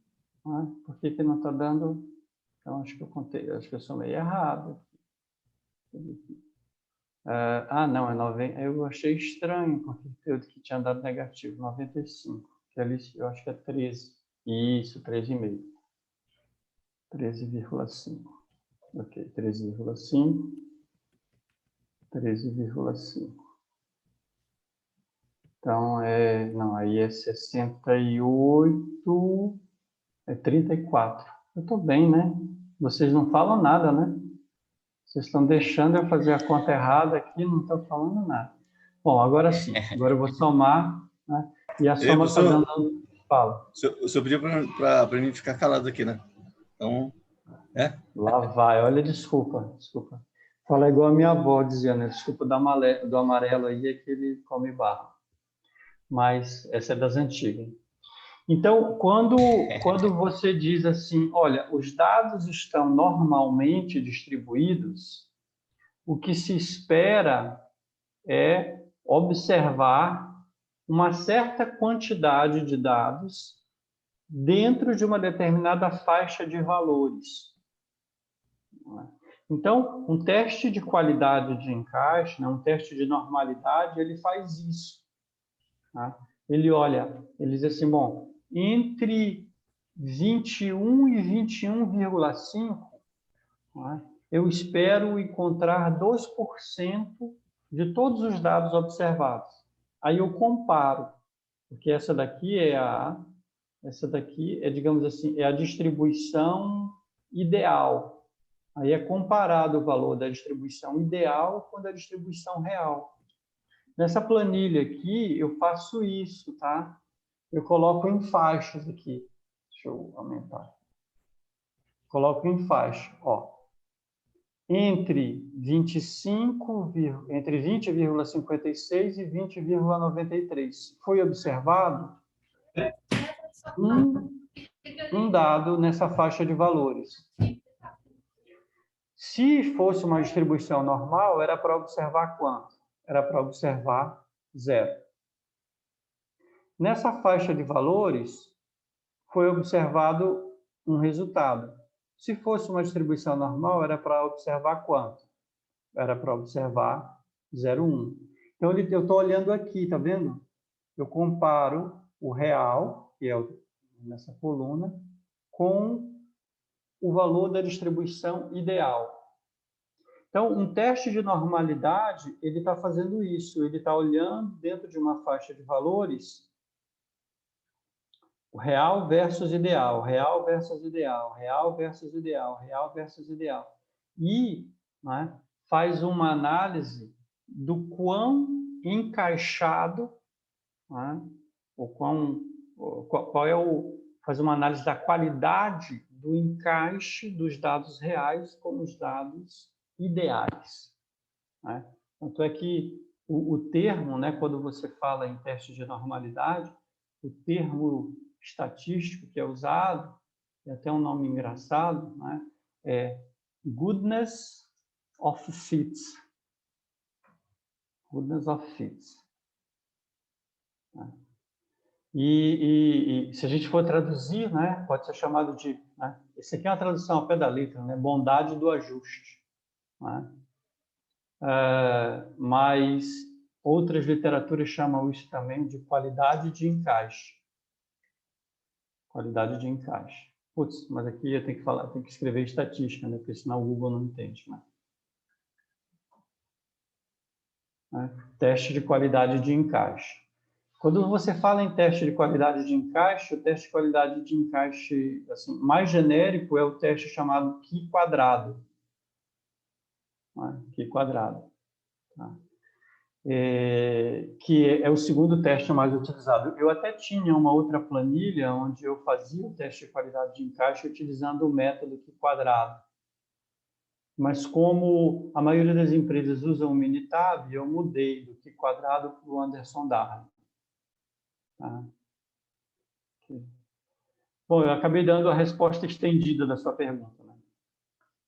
né, por que não está dando? Então, acho que eu contei, acho que eu somei errado. Não, é 90. Eu achei estranho, porque eu que tinha dado negativo, 95. Que ali eu acho que é 13. Isso, 13,5. 13,5. Ok, 13,5. 13,5. Então, não, aí é 68, é 34. Eu estou bem, né? Vocês não falam nada, né? Vocês estão deixando eu fazer a conta errada aqui, não estão falando nada. Bom, agora sim. Agora eu vou somar, né? E a soma está dando... Fala.
O senhor pediu para a gente ficar calado aqui, né? Então,
Lá vai. Olha, desculpa. Fala igual a minha avó dizia, né? Desculpa do amarelo aí, é que ele come barro. Mas essa é das antigas. Então, quando você diz assim, olha, os dados estão normalmente distribuídos, o que se espera é observar uma certa quantidade de dados dentro de uma determinada faixa de valores. Então, um teste de qualidade de encaixe, né, um teste de normalidade, ele faz isso. Tá? Ele olha, ele diz assim, bom, entre 21 e 21,5, tá? Eu espero encontrar 2% de todos os dados observados. Aí eu comparo, porque essa daqui, digamos assim, é a distribuição ideal. Aí é comparado o valor da distribuição ideal com a da distribuição real. Nessa planilha aqui, eu faço isso, tá? Eu coloco em faixas aqui. Deixa eu aumentar. Coloco em faixa, ó. Entre 20,56 e 20,93. Foi observado um dado nessa faixa de valores. Se fosse uma distribuição normal, era para observar quanto? Era para observar 0. Nessa faixa de valores, foi observado um resultado. Se fosse uma distribuição normal, era para observar quanto? Era para observar 0,1. Então, eu estou olhando aqui, tá vendo? Eu comparo o real, que é nessa coluna, com o valor da distribuição ideal. Então, um teste de normalidade, ele está fazendo isso. Ele está olhando dentro de uma faixa de valores o real versus ideal, real versus ideal, real versus ideal, real versus ideal. E, né, faz uma análise do quão encaixado, né, faz uma análise da qualidade do encaixe dos dados reais com os dados ideais. Né? Tanto é que o termo, né, quando você fala em teste de normalidade, o termo estatístico que é usado, tem até um nome engraçado, né? É goodness of fits. Goodness of fits. E se a gente for traduzir, né, pode ser chamado de... Né, esse aqui é uma tradução ao pé da letra, né, bondade do ajuste. Né? Mas outras literaturas chamam isso também de qualidade de encaixe. Qualidade de encaixe. Putz, mas aqui eu tenho que escrever estatística, né? Porque senão o Google não entende. Né? Teste de qualidade de encaixe. Quando você fala em teste de qualidade de encaixe, o teste de qualidade de encaixe assim, mais genérico é o teste chamado Q quadrado. Né? Q quadrado. Tá? Que é o segundo teste mais utilizado. Eu até tinha uma outra planilha onde eu fazia o teste de qualidade de encaixe utilizando o método Q quadrado. Mas como a maioria das empresas usam o Minitab, eu mudei do Q quadrado para o Anderson Darling. Tá? Bom, eu acabei dando a resposta estendida da sua pergunta. Né?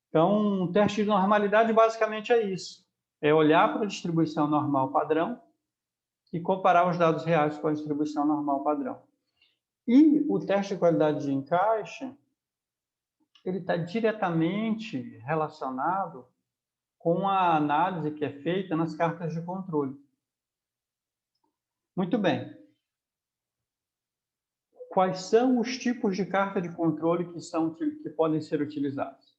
Então, um teste de normalidade basicamente é isso. É olhar para a distribuição normal padrão e comparar os dados reais com a distribuição normal padrão. E o teste de qualidade de encaixe, ele está diretamente relacionado com a análise que é feita nas cartas de controle. Muito bem. Quais são os tipos de carta de controle que podem ser utilizados?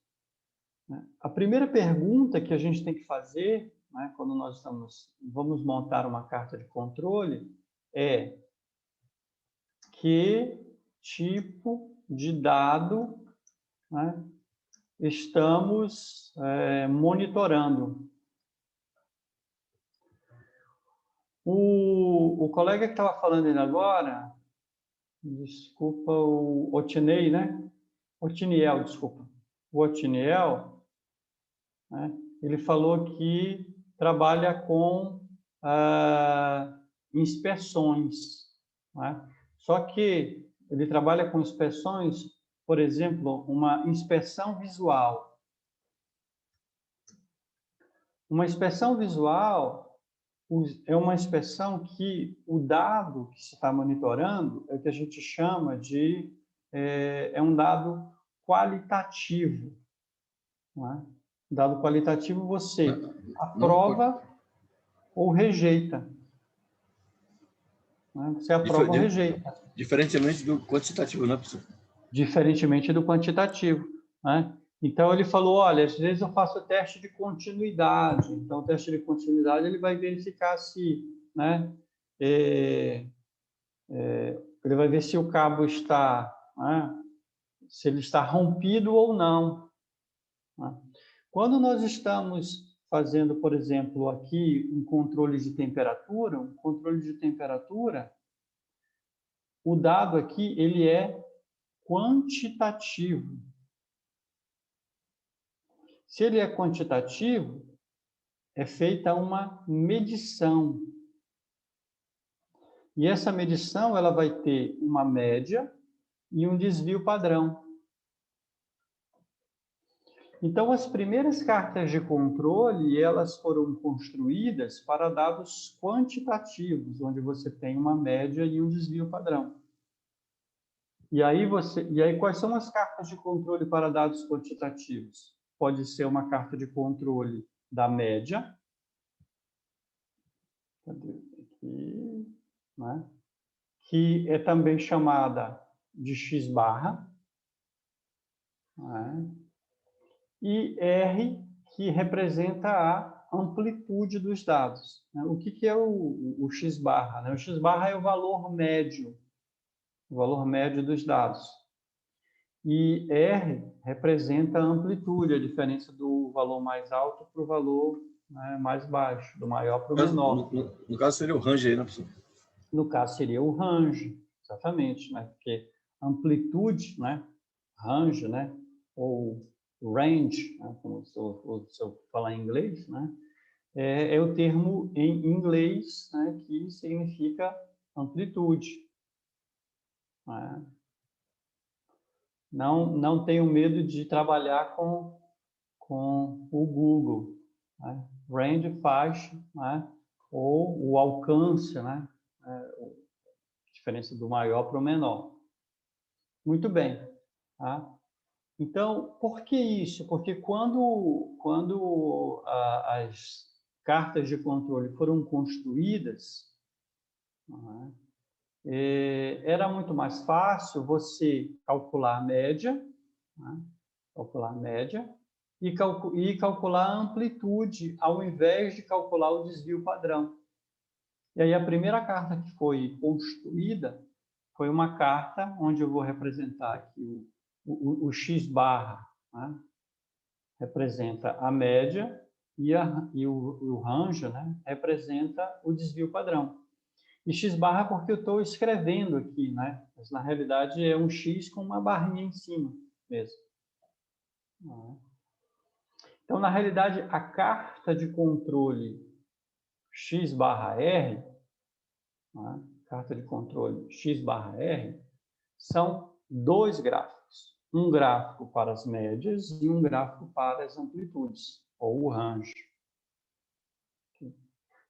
A primeira pergunta que a gente tem que fazer, né, quando nós vamos montar uma carta de controle, é que tipo de dado, né, estamos monitorando. O colega que estava falando ainda agora, desculpa, o Otinei, né? Otiniel, desculpa. O Otiniel, né, ele falou que trabalha com inspeções. Né? Só que ele trabalha com inspeções, por exemplo, uma inspeção visual. Uma inspeção visual é uma inspeção que o dado que se está monitorando é o que a gente chama de um dado qualitativo. Não é? Dado qualitativo, você aprova ou rejeita. Não é? Você aprova ou rejeita.
Diferentemente do quantitativo, né, professor?
Diferentemente do quantitativo. Né? Então, ele falou, olha, às vezes eu faço teste de continuidade. Então, o teste de continuidade ele vai verificar se, né, ele vai ver se o cabo está, né, se ele está rompido ou não. Né? Quando nós estamos fazendo, por exemplo, aqui um controle de temperatura, o dado aqui ele é quantitativo. Se ele é quantitativo, é feita uma medição. E essa medição ela vai ter uma média e um desvio padrão. Então, as primeiras cartas de controle, elas foram construídas para dados quantitativos, onde você tem uma média e um desvio padrão. E aí, quais são as cartas de controle para dados quantitativos? Pode ser uma carta de controle da média. Cadê aqui? Né? Que é também chamada de x-barra. Né? E R, que representa a amplitude dos dados. O que é o x-barra? O x-barra é o valor médio dos dados. E R representa a amplitude, a diferença do valor mais alto para o valor, né, mais baixo, do maior para o menor.
No caso seria o range aí, né, professor? No
caso seria o range, exatamente, né? Porque amplitude, né, range, né, ou range, né, como se eu falar em inglês, né, é o termo em inglês, né, que significa amplitude. Né? Não tenho medo de trabalhar com o Google. Né? Range, faixa, né? Ou o alcance, né? A diferença do maior para o menor. Muito bem. Tá? Então, por que isso? Porque quando as cartas de controle foram construídas, né, era muito mais fácil você calcular a média, né, e calcular a amplitude, ao invés de calcular o desvio padrão. E aí a primeira carta que foi construída foi uma carta onde eu vou representar aqui o x-barra, né? Representa a média e o range, né? Representa o desvio padrão. E x-barra porque eu estou escrevendo aqui, né? Mas na realidade é um x com uma barrinha em cima mesmo. Então, na realidade, a carta de controle x/r, né? Carta de controle x/r, são dois gráficos. Um gráfico para as médias e um gráfico para as amplitudes, ou o range.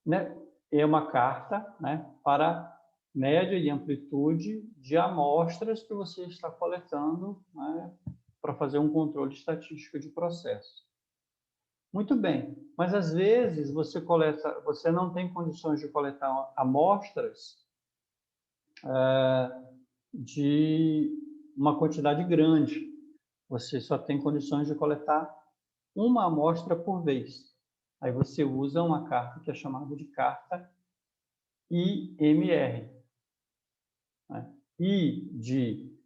Né? É uma carta, né, para média e amplitude de amostras que você está coletando, né, para fazer um controle estatístico de processo. Muito bem, mas às vezes você não tem condições de coletar amostras de uma quantidade grande. Você só tem condições de coletar uma amostra por vez. Aí você usa uma carta que é chamada de carta IMR. Né? I de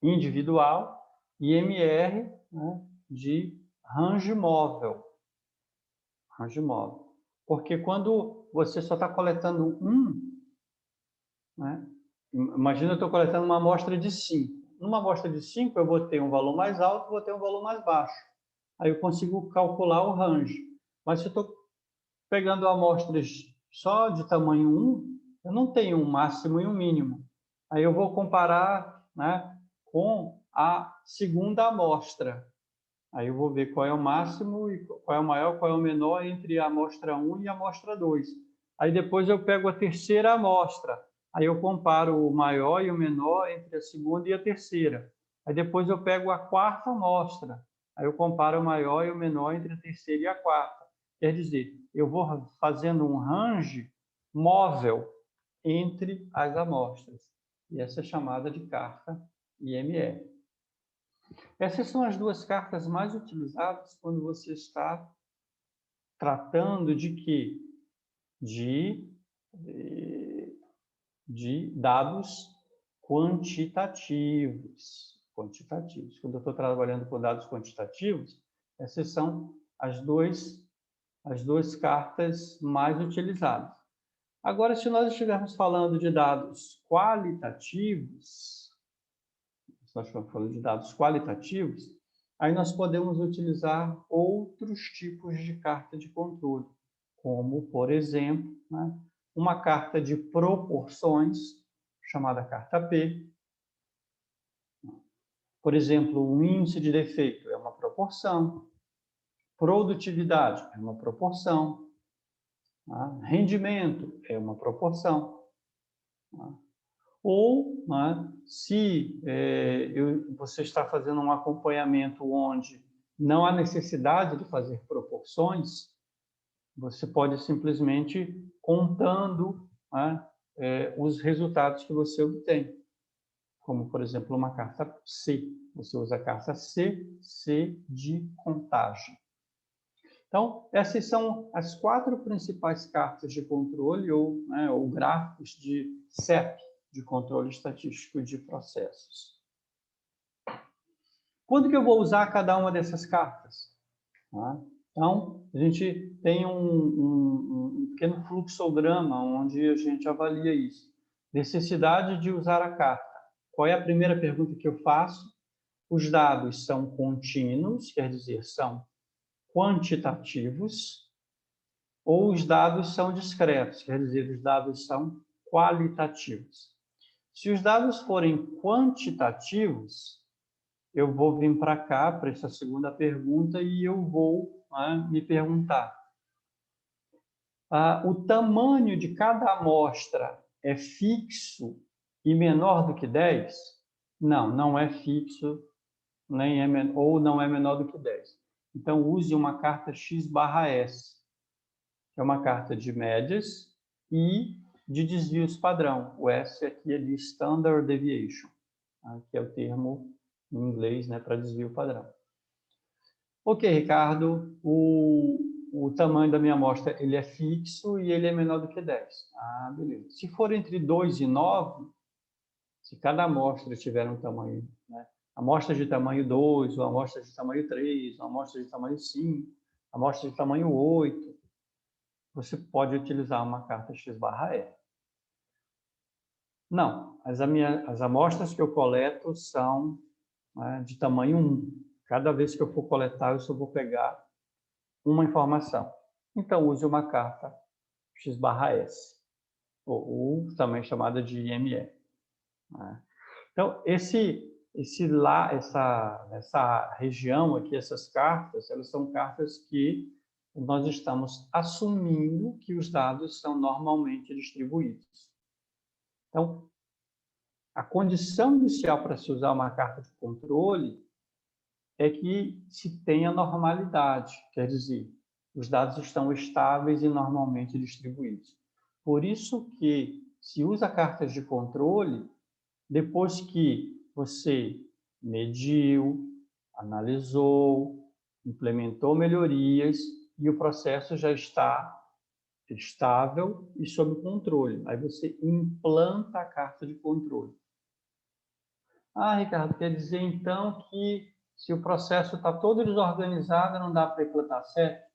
individual e MR, né, de range móvel. Range móvel. Porque quando você só está coletando né, imagina eu estou coletando uma amostra de 5. Numa amostra de 5, eu vou ter um valor mais alto, vou ter um valor mais baixo. Aí eu consigo calcular o range. Mas se eu estou pegando amostras só de tamanho 1, eu não tenho um máximo e um mínimo. Aí eu vou comparar né, com a segunda amostra. Aí eu vou ver qual é o máximo, e qual é o maior, qual é o menor entre a amostra 1 e a amostra 2. Aí depois eu pego a terceira amostra. Aí eu comparo o maior e o menor entre a segunda e a terceira. Aí depois eu pego a quarta amostra. Aí eu comparo o maior e o menor entre a terceira e a quarta. Quer dizer, eu vou fazendo um range móvel entre as amostras. E essa é chamada de carta IME. Essas são as duas cartas mais utilizadas quando você está tratando de quê? De dados quantitativos. Quando eu estou trabalhando com dados quantitativos, essas são as duas cartas mais utilizadas. Agora, se nós estivermos falando de dados qualitativos, aí nós podemos utilizar outros tipos de carta de controle, como, por exemplo, né, uma carta de proporções, chamada carta P. Por exemplo, o índice de defeito é uma proporção, produtividade é uma proporção, tá? Rendimento é uma proporção. Tá? Ou, né, se você está fazendo um acompanhamento onde não há necessidade de fazer proporções, você pode simplesmente contando, né, os resultados que você obtém. Como, por exemplo, uma carta C. Você usa a carta C de contagem. Então, essas são as 4 principais cartas de controle ou gráficos de CEP, de controle estatístico de processos. Quando que eu vou usar cada uma dessas cartas? Tá? Então, a gente tem um pequeno fluxograma onde a gente avalia isso. Necessidade de usar a carta. Qual é a primeira pergunta que eu faço? Os dados são contínuos, quer dizer, são quantitativos, ou os dados são discretos, quer dizer, os dados são qualitativos. Se os dados forem quantitativos, eu vou vir para cá, para essa segunda pergunta, e eu vou me perguntar: o tamanho de cada amostra é fixo e menor do que 10? Não, não é fixo, ou não é menor do que 10. Então, use uma carta X/S, que é uma carta de médias e de desvios padrão. O S aqui é de Standard Deviation, que é o termo em inglês, né, para desvio padrão. Ok, Ricardo, o tamanho da minha amostra ele é fixo e ele é menor do que 10. Beleza. Se for entre 2 e 9, se cada amostra tiver um tamanho, né, amostra de tamanho 2, ou amostra de tamanho 3, ou amostra de tamanho 5, amostra de tamanho 8, você pode utilizar uma carta X/E. Não, as amostras que eu coleto são, né, de tamanho 1. Cada vez que eu for coletar, eu só vou pegar uma informação. Então, use uma carta X/S, ou também chamada de IME. Né? Então, essa região aqui, essas cartas, elas são cartas que nós estamos assumindo que os dados são normalmente distribuídos. Então, a condição inicial para se usar uma carta de controle é que se tenha normalidade, quer dizer, os dados estão estáveis e normalmente distribuídos. Por isso que se usa cartas de controle depois que você mediu, analisou, implementou melhorias e o processo já está estável e sob controle. Aí você implanta a carta de controle. Ricardo, quer dizer então que se o processo está todo desorganizado, não dá para implantar certo?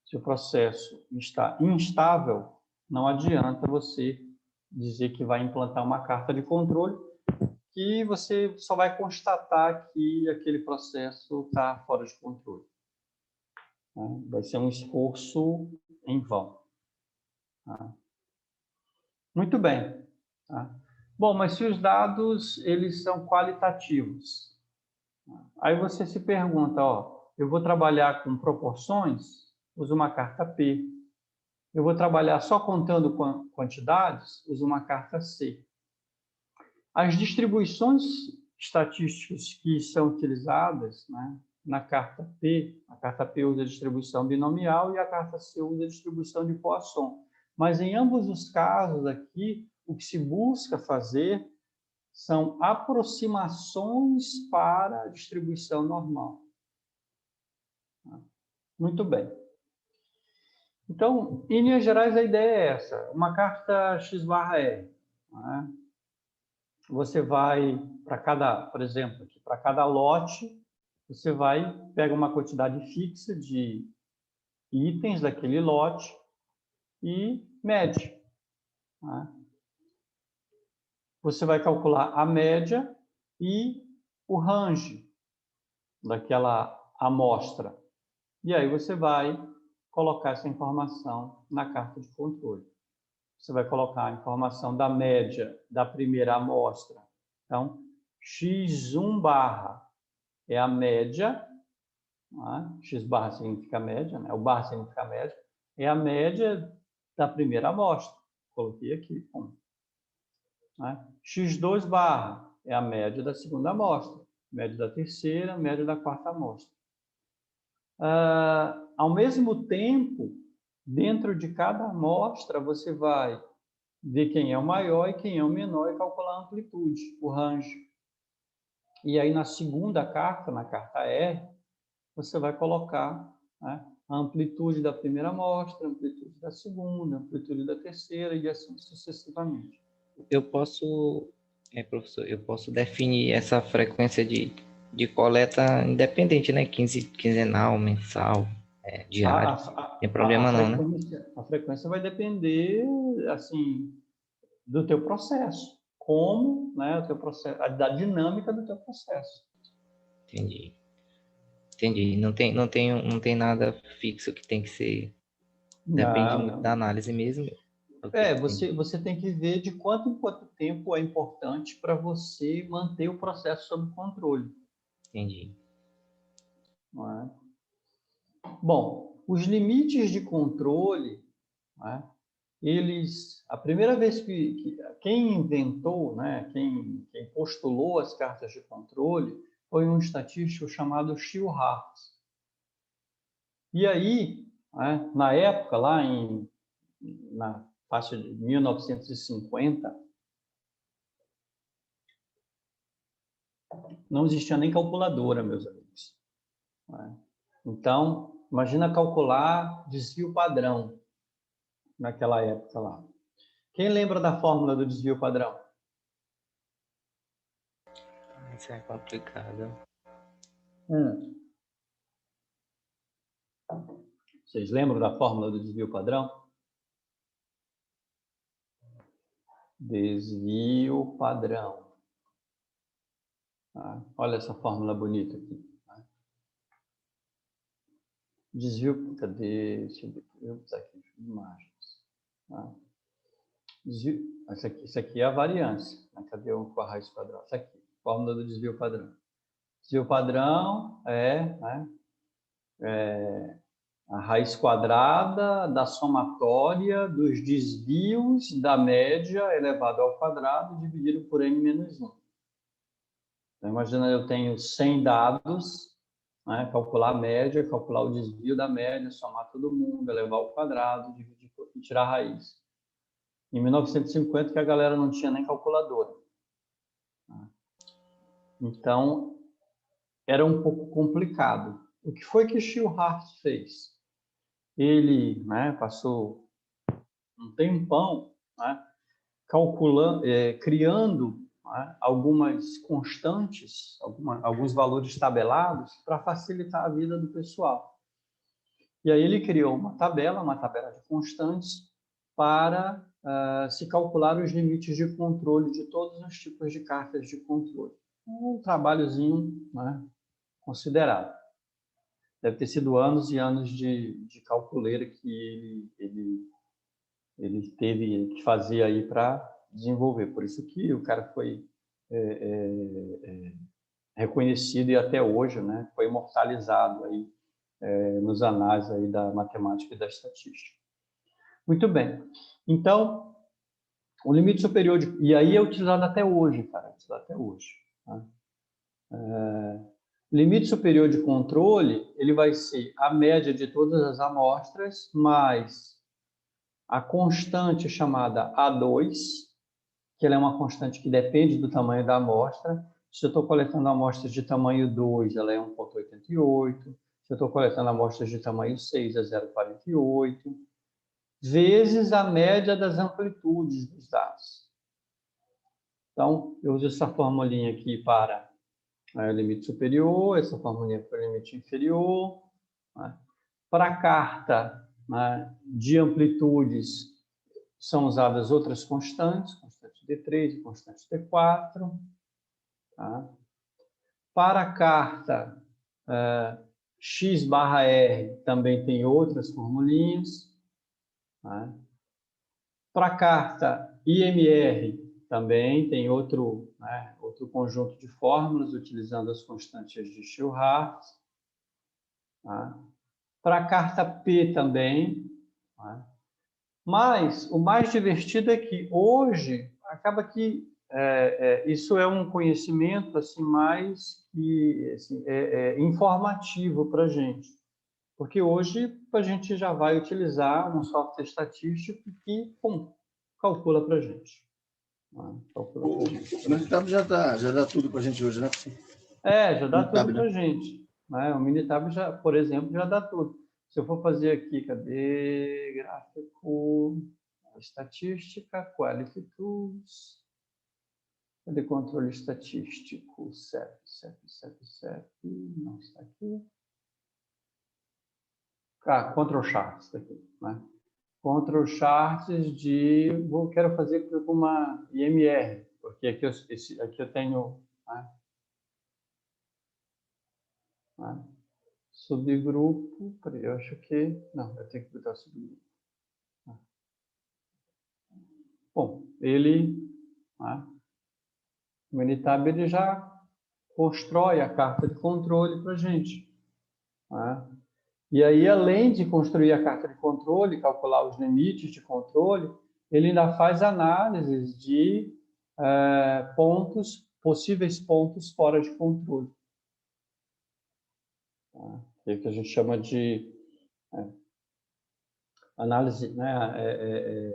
Se o processo está instável, não adianta você dizer que vai implantar uma carta de controle, que você só vai constatar que aquele processo está fora de controle. Vai ser um esforço em vão. Muito bem. Bom, mas se os dados eles são qualitativos, aí você se pergunta, ó, eu vou trabalhar com proporções, uso uma carta P. Eu vou trabalhar só contando quantidades, uso uma carta C. As distribuições estatísticas que são utilizadas, né, na carta P, a carta P usa a distribuição binomial e a carta C usa a distribuição de Poisson. Mas em ambos os casos aqui, o que se busca fazer são aproximações para a distribuição normal. Muito bem. Então, em linhas gerais, a ideia é essa. Uma carta X/R. Né? Você vai, para cada, por exemplo, para cada lote, você pega uma quantidade fixa de itens daquele lote e mede. Né? Você vai calcular a média e o range daquela amostra. E aí você vai colocar essa informação na carta de controle. Você vai colocar a informação da média da primeira amostra. Então, x1 barra é a média, né? X barra significa média, né? O barra significa média, é a média da primeira amostra. Coloquei aqui, né? X2 barra é a média da segunda amostra, média da terceira, média da quarta amostra. Ao mesmo tempo, dentro de cada amostra, você vai ver quem é o maior e quem é o menor e calcular a amplitude, o range. E aí, na segunda carta, na carta R, você vai colocar, né, a amplitude da primeira amostra, a amplitude da segunda, a amplitude da terceira e assim sucessivamente.
Eu posso, professor, eu posso definir essa frequência de coleta independente, né? Quinzenal, mensal, diário. Tem problema não, né?
A frequência vai depender, assim, do teu processo. Como, né, o teu processo, da dinâmica do teu processo.
Entendi. Não tem nada fixo que tem que ser. Depende muito da análise mesmo.
Você tem que ver de quanto em quanto tempo é importante para você manter o processo sob controle.
Entendi.
Não é? Bom, os limites de controle, né, a primeira vez que quem inventou, né, quem postulou as cartas de controle foi um estatístico chamado Shillhart. E aí, né, na época, na faixa de 1950, não existia nem calculadora, meus amigos. Né? Então, imagina calcular desvio padrão naquela época lá. Quem lembra da fórmula do desvio padrão?
Isso é complicado.
Vocês lembram da fórmula do desvio padrão? Desvio padrão. Tá? Olha essa fórmula bonita aqui. Tá? Desvio, cadê? Deixa eu ver aqui, imagens. Tá? Desvio, isso aqui é a variância. Né? Cadê a raiz padrão? Essa aqui, fórmula do desvio padrão. Desvio padrão é a raiz quadrada da somatória dos desvios da média elevado ao quadrado dividido por n menos 1. Então, imagina, eu tenho 100 dados, né, calcular a média, calcular o desvio da média, somar todo mundo, elevar ao quadrado, dividir e tirar a raiz. Em 1950, que a galera não tinha nem calculadora. Então, era um pouco complicado. O que foi que Shillhart fez? Ele, né, passou um tempão, né, calculando, criando, né, algumas constantes, alguns valores tabelados para facilitar a vida do pessoal. E aí ele criou uma tabela de constantes para se calcular os limites de controle de todos os tipos de cartas de controle. Um trabalhozinho, né, considerável. Deve ter sido anos e anos de calculeira que ele teve que fazer aí para desenvolver. Por isso que o cara foi reconhecido e até hoje, né, foi imortalizado aí, nos anais aí da matemática e da estatística. Muito bem. Então, o limite superior e aí é utilizado até hoje, cara, até hoje. Tá? Limite superior de controle, ele vai ser a média de todas as amostras mais a constante chamada A2, que ela é uma constante que depende do tamanho da amostra. Se eu estou coletando amostras de tamanho 2, ela é 1,88. Se eu estou coletando amostras de tamanho 6, é 0,48. Vezes a média das amplitudes dos dados. Então, eu uso essa formulinha aqui para o limite superior, essa formulinha para o limite inferior. Né? Para a carta, né, de amplitudes, são usadas outras constantes, constante D3 e constante D4. Tá? Para a carta x barra R, também tem outras formulinhas. Tá? Para a carta IMR, também tem outro conjunto de fórmulas, utilizando as constantes de Shillhart. Tá? Para a carta P também. Tá? Mas o mais divertido é que hoje acaba que isso é um conhecimento assim mais que, assim, informativo para a gente, porque hoje a gente já vai utilizar um software estatístico que calcula para a gente.
O Minitab já dá tudo para a gente hoje, né?
Já dá tudo para a gente. Né? O Minitab, por exemplo, já dá tudo. Se eu for fazer aqui, cadê? Gráfico, estatística, Quality Tools. Cadê controle estatístico? CEP. Não está aqui. Control Charts está aqui. Né? Control Charts quero fazer com uma IMR, porque aqui eu tenho... subgrupo, eu acho que... Não, eu tenho que botar subgrupo. Bom, o Minitab ele já constrói a carta de controle para a gente. E aí, além de construir a carta de controle, calcular os limites de controle, ele ainda faz análises de possíveis pontos fora de controle. Que é o que a gente chama de análise, né,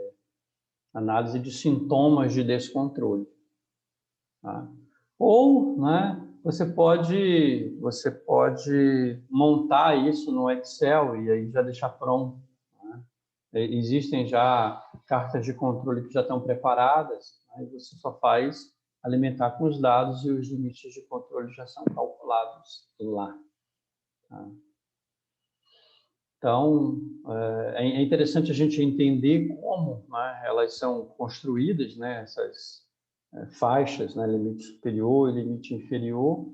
análise de sintomas de descontrole. Tá? Ou, né, você pode montar isso no Excel e aí já deixar pronto. Né? Existem já cartas de controle que já estão preparadas, aí você só faz alimentar com os dados e os limites de controle já são calculados lá. Tá? Então, é interessante a gente entender como, né, elas são construídas, né, essas faixas, né, limite superior e limite inferior,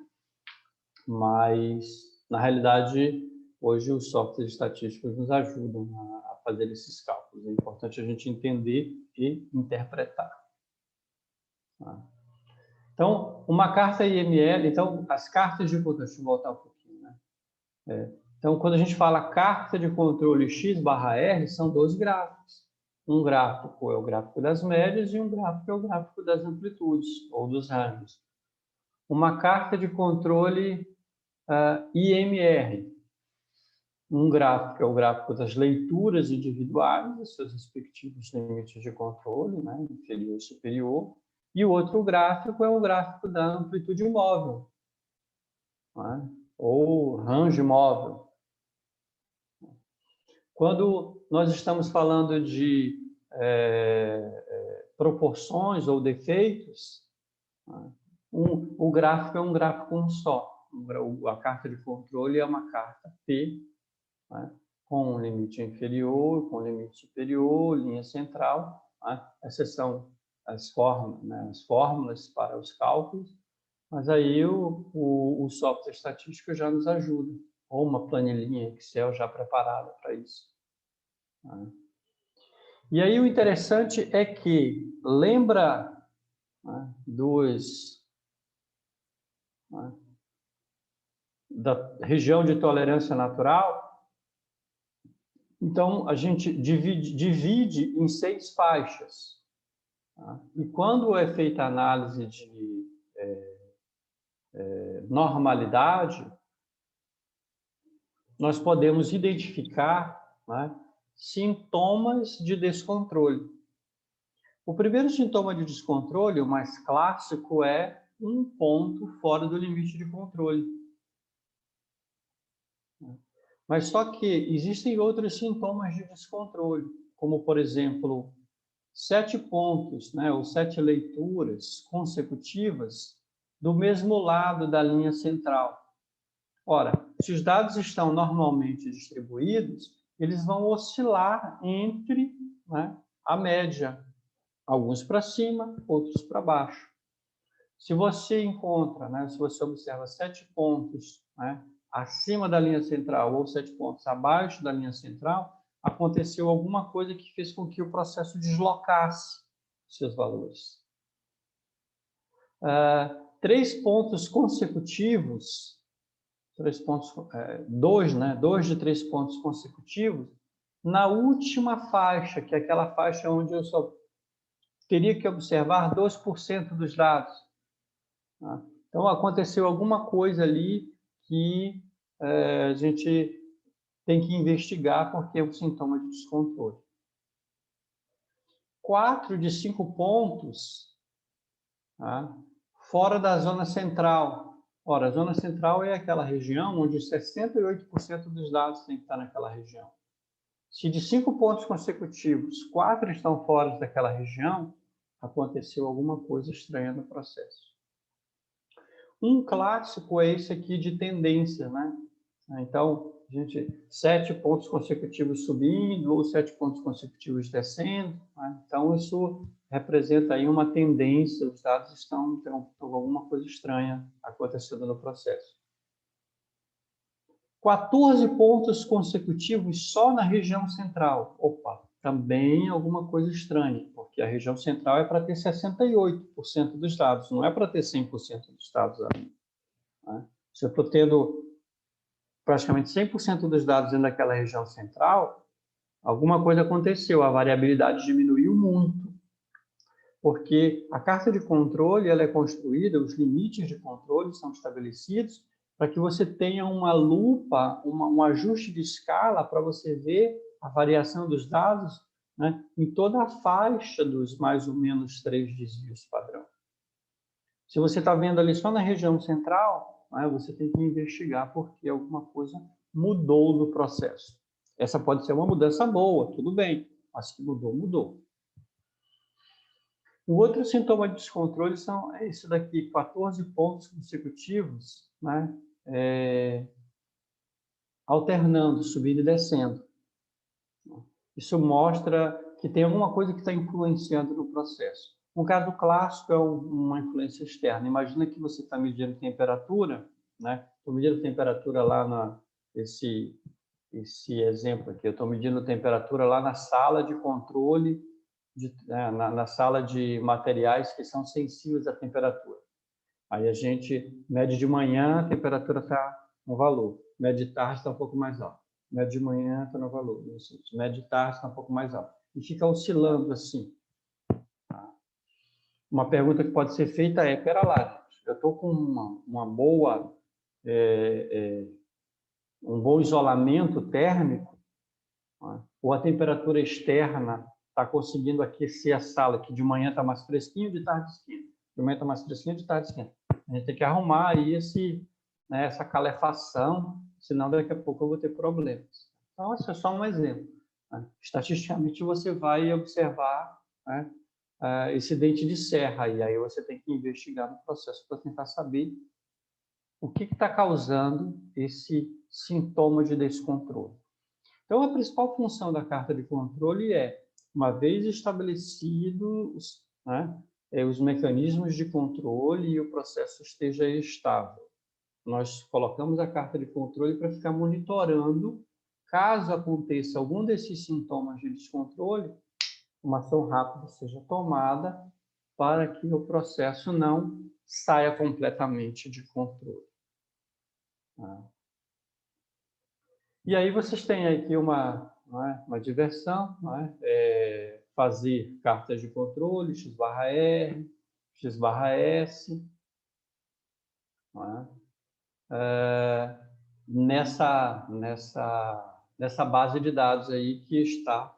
mas, na realidade, hoje os softwares estatísticos nos ajudam a fazer esses cálculos. É importante a gente entender e interpretar. Tá? Então, uma carta IML, então, as cartas de controle, deixa eu voltar um pouquinho, né? Então, quando a gente fala carta de controle X barra R, são 2 gráficos. Um gráfico é o gráfico das médias e um gráfico é o gráfico das amplitudes, ou dos rangos. Uma carta de controle IMR. Um gráfico é o gráfico das leituras individuais, os seus respectivos limites de controle, né, inferior e superior. E o outro gráfico é o gráfico da amplitude móvel, né, ou range móvel. Quando nós estamos falando de proporções ou defeitos, o gráfico é um gráfico um só. A carta de controle é uma carta P, né, com limite inferior, com limite superior, linha central. Né? Essas são as fórmulas para os cálculos, mas aí o software estatístico já nos ajuda, ou uma planilhinha Excel já preparada para isso. E aí o interessante é que, lembra, né, né, da região de tolerância natural? Então, a gente divide em 6 faixas. Tá? E quando é feita a análise de normalidade, nós podemos identificar, né, sintomas de descontrole. O primeiro sintoma de descontrole, o mais clássico, é um ponto fora do limite de controle. Mas só que existem outros sintomas de descontrole, como, por exemplo, 7 pontos, né, ou 7 leituras consecutivas do mesmo lado da linha central. Ora, se os dados estão normalmente distribuídos, eles vão oscilar entre, né, a média, alguns para cima, outros para baixo. Se você encontra, né, se você observa 7 pontos, né, acima da linha central ou 7 pontos abaixo da linha central, aconteceu alguma coisa que fez com que o processo deslocasse seus valores. 3 pontos consecutivos, 2 de 3 pontos consecutivos, na última faixa, que é aquela faixa onde eu só teria que observar 2% dos dados. Então, aconteceu alguma coisa ali que a gente tem que investigar, porque é um sintoma de descontrole. 4 de 5 pontos, tá, fora da zona central. Ora, a zona central é aquela região onde 68% dos dados tem que estar naquela região. Se de 5 pontos consecutivos, 4 estão fora daquela região, aconteceu alguma coisa estranha no processo. Um clássico é esse aqui de tendência, né? Então, 7 pontos consecutivos subindo ou 7 pontos consecutivos descendo. Né? Então, isso representa aí uma tendência, os dados estão alguma coisa estranha acontecendo no processo. 14 pontos consecutivos só na região central. Opa, também alguma coisa estranha, porque a região central é para ter 68% dos dados, não é para ter 100% dos dados ali. Né? Se eu estou tendo praticamente 100% dos dados dentro daquela região central, alguma coisa aconteceu, a variabilidade diminuiu muito, porque a carta de controle ela é construída, os limites de controle são estabelecidos para que você tenha uma lupa, um ajuste de escala para você ver a variação dos dados, né, em toda a faixa dos mais ou menos 3 desvios padrão. Se você está vendo ali só na região central, né, você tem que investigar porque alguma coisa mudou no processo. Essa pode ser uma mudança boa, tudo bem, mas que mudou, mudou. O outro sintoma de descontrole é esse daqui, 14 pontos consecutivos, né, alternando, subindo e descendo. Isso mostra que tem alguma coisa que está influenciando no processo. Um caso clássico é uma influência externa. Imagina que você está medindo temperatura, né? Estou medindo temperatura lá esse exemplo aqui. Eu estou medindo temperatura lá na sala de controle, na sala de materiais que são sensíveis à temperatura. Aí a gente mede de manhã, a temperatura está no valor. Mede de tarde, está um pouco mais alto. Mede de manhã, está no valor. Mede de tarde, está um pouco mais alto. E fica oscilando assim. Uma pergunta que pode ser feita é, pera lá, eu estou com uma boa, um bom isolamento térmico, né? Ou a temperatura externa está conseguindo aquecer a sala, que de manhã está mais fresquinho, de tarde esquenta. De manhã está mais fresquinho, de tarde esquenta. A gente tem que arrumar aí essa calefação, senão daqui a pouco eu vou ter problemas. Então, esse é só um exemplo. Né? Estatisticamente, você vai observar, né, esse dente de serra, e aí você tem que investigar no processo para tentar saber o que está causando esse sintoma de descontrole. Então, a principal função da carta de controle é, uma vez estabelecidos, né, os mecanismos de controle e o processo esteja estável, nós colocamos a carta de controle para ficar monitorando, caso aconteça algum desses sintomas de descontrole, uma ação rápida seja tomada para que o processo não saia completamente de controle. Tá? E aí vocês têm aqui uma diversão, fazer cartas de controle, X/R, X/S, nessa base de dados aí que está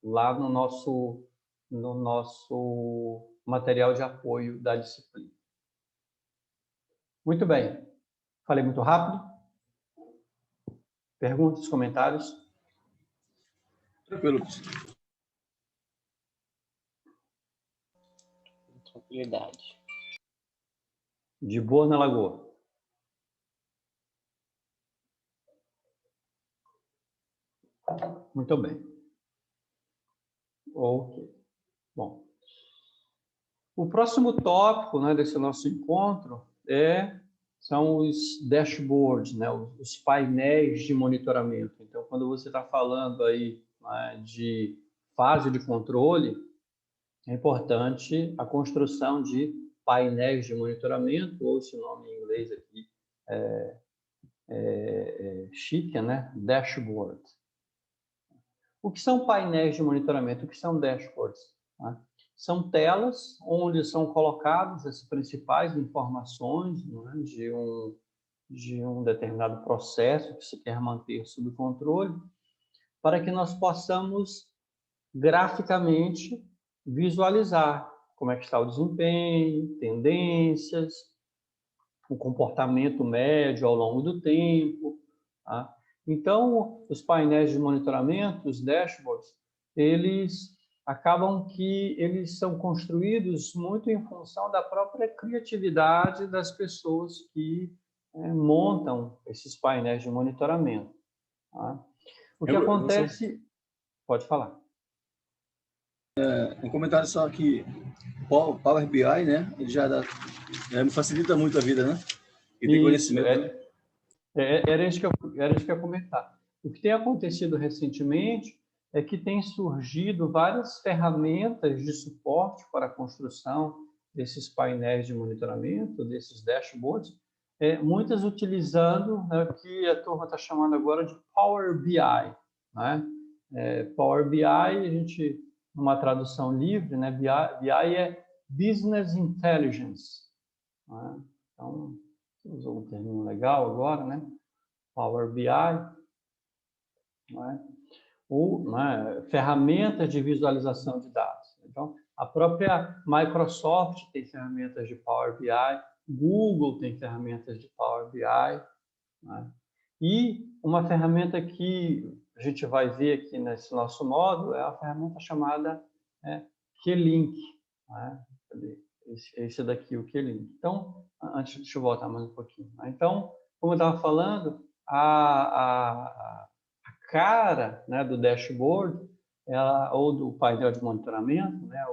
lá no nosso material de apoio da disciplina. Muito bem. Falei muito rápido? Perguntas, comentários?
Tranquilo.
Tranquilidade.
De boa na lagoa. Muito bem. Ok. Bom. O próximo tópico, né, desse nosso encontro são os dashboards, né, os painéis de monitoramento. Então, quando você está falando aí, né, de fase de controle, é importante a construção de painéis de monitoramento, ou esse nome em inglês aqui chique, né? Dashboard. O que são painéis de monitoramento? O que são dashboards? Né? São telas onde são colocadas as principais informações, né, de um determinado processo que se quer manter sob controle, para que nós possamos graficamente visualizar como é que está o desempenho, tendências, o comportamento médio ao longo do tempo. Tá? Então, os painéis de monitoramento, os dashboards, eles acabam que eles são construídos muito em função da própria criatividade das pessoas que montam esses painéis de monitoramento. Tá? O que acontece... Pode falar.
Um comentário só aqui. Power BI, né? Ele já me facilita muito a vida, né? E tem conhecimento.
Era isso que eu ia comentar. O que tem acontecido recentemente é que tem surgido várias ferramentas de suporte para a construção desses painéis de monitoramento, desses dashboards, muitas utilizando, né, o que a turma está chamando agora de Power BI. Né? Power BI, a gente, numa tradução livre, né, BI é Business Intelligence. Né? Então, usou um termo legal agora, né? Power BI, né? Ou ferramentas de visualização de dados. Então, a própria Microsoft tem ferramentas de Power BI, Google tem ferramentas de Power BI, né? E uma ferramenta que a gente vai ver aqui nesse nosso módulo é a ferramenta chamada Q-Link. Né? Esse daqui, o Q-Link. Então, deixa eu voltar mais um pouquinho. Então, como eu estava falando, a cara, né, do dashboard ou do painel de monitoramento, né,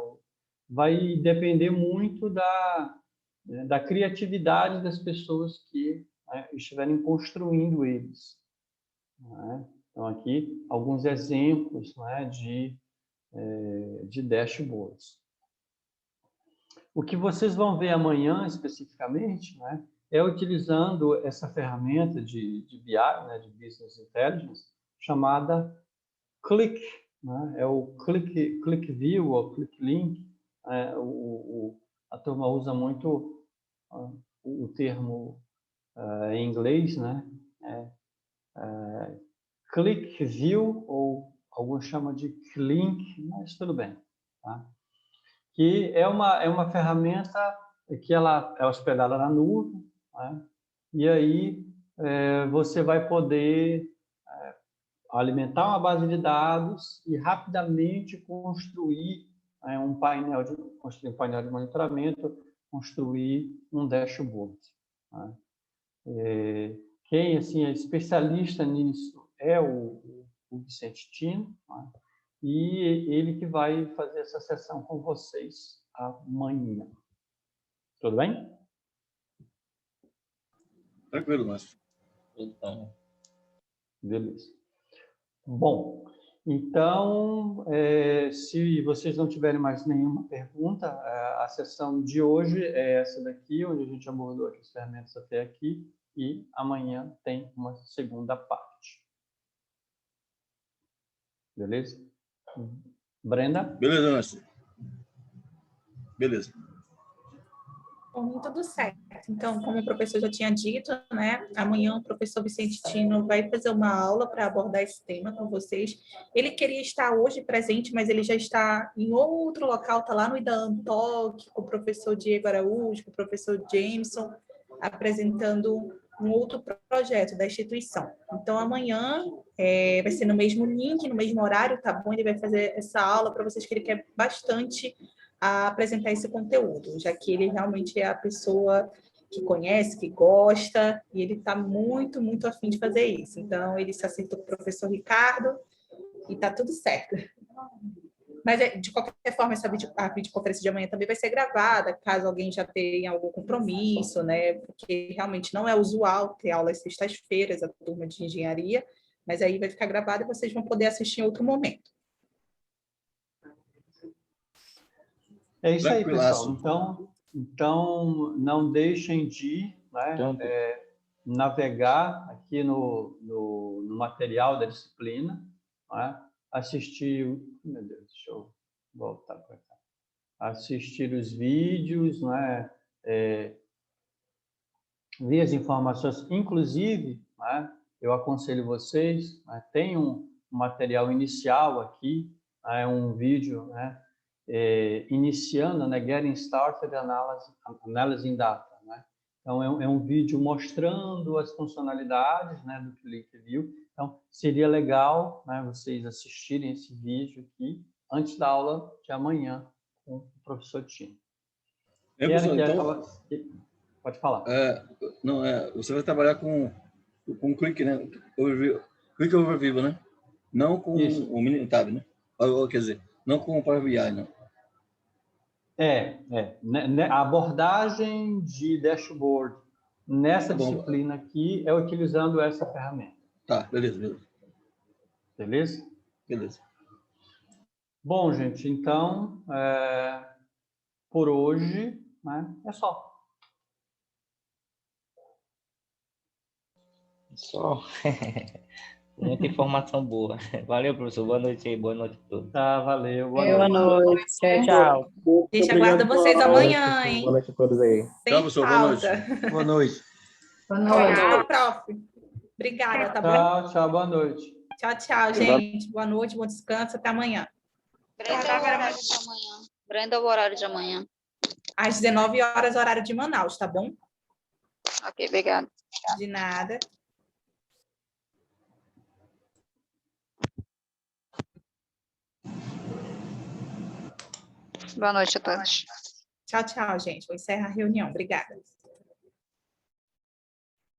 vai depender muito da criatividade das pessoas que estiverem construindo eles. Né? Então, aqui, alguns exemplos, né, de dashboards. O que vocês vão ver amanhã, especificamente, né, é utilizando essa ferramenta de BI, né, de Business Intelligence, chamada Click, né, é o Click View ou Click Link. A turma usa muito o termo em inglês, né, Click View, ou alguns chamam de Link, mas tudo bem. Tá? Que é uma ferramenta que ela é hospedada na nuvem, né? E aí você vai poder alimentar uma base de dados e rapidamente construir um painel de monitoramento, construir um dashboard. Né? Quem assim, é especialista nisso é o Vicente Tino, né? E ele que vai fazer essa sessão com vocês amanhã. Tudo bem?
Tranquilo, Márcio.
Tudo bem.
Beleza. Bom, Então, se vocês não tiverem mais nenhuma pergunta, a sessão de hoje é essa daqui, onde a gente abordou as ferramentas até aqui, e amanhã tem uma segunda parte. Beleza? Brenda?
Beleza, Nancy. Beleza.
Bom, tudo certo. Então, como o professor já tinha dito, né, amanhã o professor Vicente Tino vai fazer uma aula para abordar esse tema com vocês. Ele queria estar hoje presente, mas ele já está em outro local, está lá no IDAM Talk, com o professor Diego Araújo, com o professor Jameson, apresentando um outro projeto da instituição. Então, amanhã vai ser no mesmo link, no mesmo horário, tá bom? Ele vai fazer essa aula para vocês, que ele quer bastante a apresentar esse conteúdo, já que ele realmente é a pessoa que conhece, que gosta, e ele está muito, muito afim de fazer isso. Então, ele se acertou com o professor Ricardo e está tudo certo. Mas, de qualquer forma, a videoconferência de amanhã também vai ser gravada, caso alguém já tenha algum compromisso, né? Porque realmente não é usual ter aulas sextas-feiras, a turma de engenharia, mas aí vai ficar gravada e vocês vão poder assistir em outro momento.
É isso aí, pessoal.
Tranquilaço.
Então não deixem de, né, navegar aqui no material da disciplina, né, assistir... Meu Deus, deixa eu voltar para cá. Assistir os vídeos, né, ver as informações. Inclusive, né, eu aconselho vocês, né, tem um material inicial aqui, né, um vídeo, né, iniciando, né, Getting Started Analyzing Data, né? Então, é um vídeo mostrando as funcionalidades, né, do que o link viu. Então, seria legal, né, vocês assistirem esse vídeo aqui antes da aula de amanhã com o professor Tino.
Professor, então,
pode falar.
Você vai trabalhar com Quick, né? Quick Overview, né? Não com o Minitab, né? Ou, quer dizer, não com o Power BI, não.
A abordagem de dashboard nessa disciplina aqui é utilizando essa ferramenta.
Tá, beleza.
Beleza?
Beleza.
Bom, gente, então, por hoje, né, é só.
Só. Muita informação boa. Valeu, professor. Boa noite aí. Boa noite a todos.
Tá, valeu.
Boa noite. Tchau.
A gente aguarda vocês amanhã, hein?
Boa noite a todos aí.
Tchau, professor. Boa noite.
Boa noite.
Boa noite.
Tchau, prof. Obrigada, tá bom?
Tchau, boa noite.
Tchau, gente. Boa noite, bom descanso. Até amanhã.
Brenda, o horário de amanhã.
Às 19 horas, horário de Manaus, tá bom?
Ok, obrigada.
De nada.
Boa noite a todos.
Tchau, gente. Vou encerrar a reunião. Obrigada.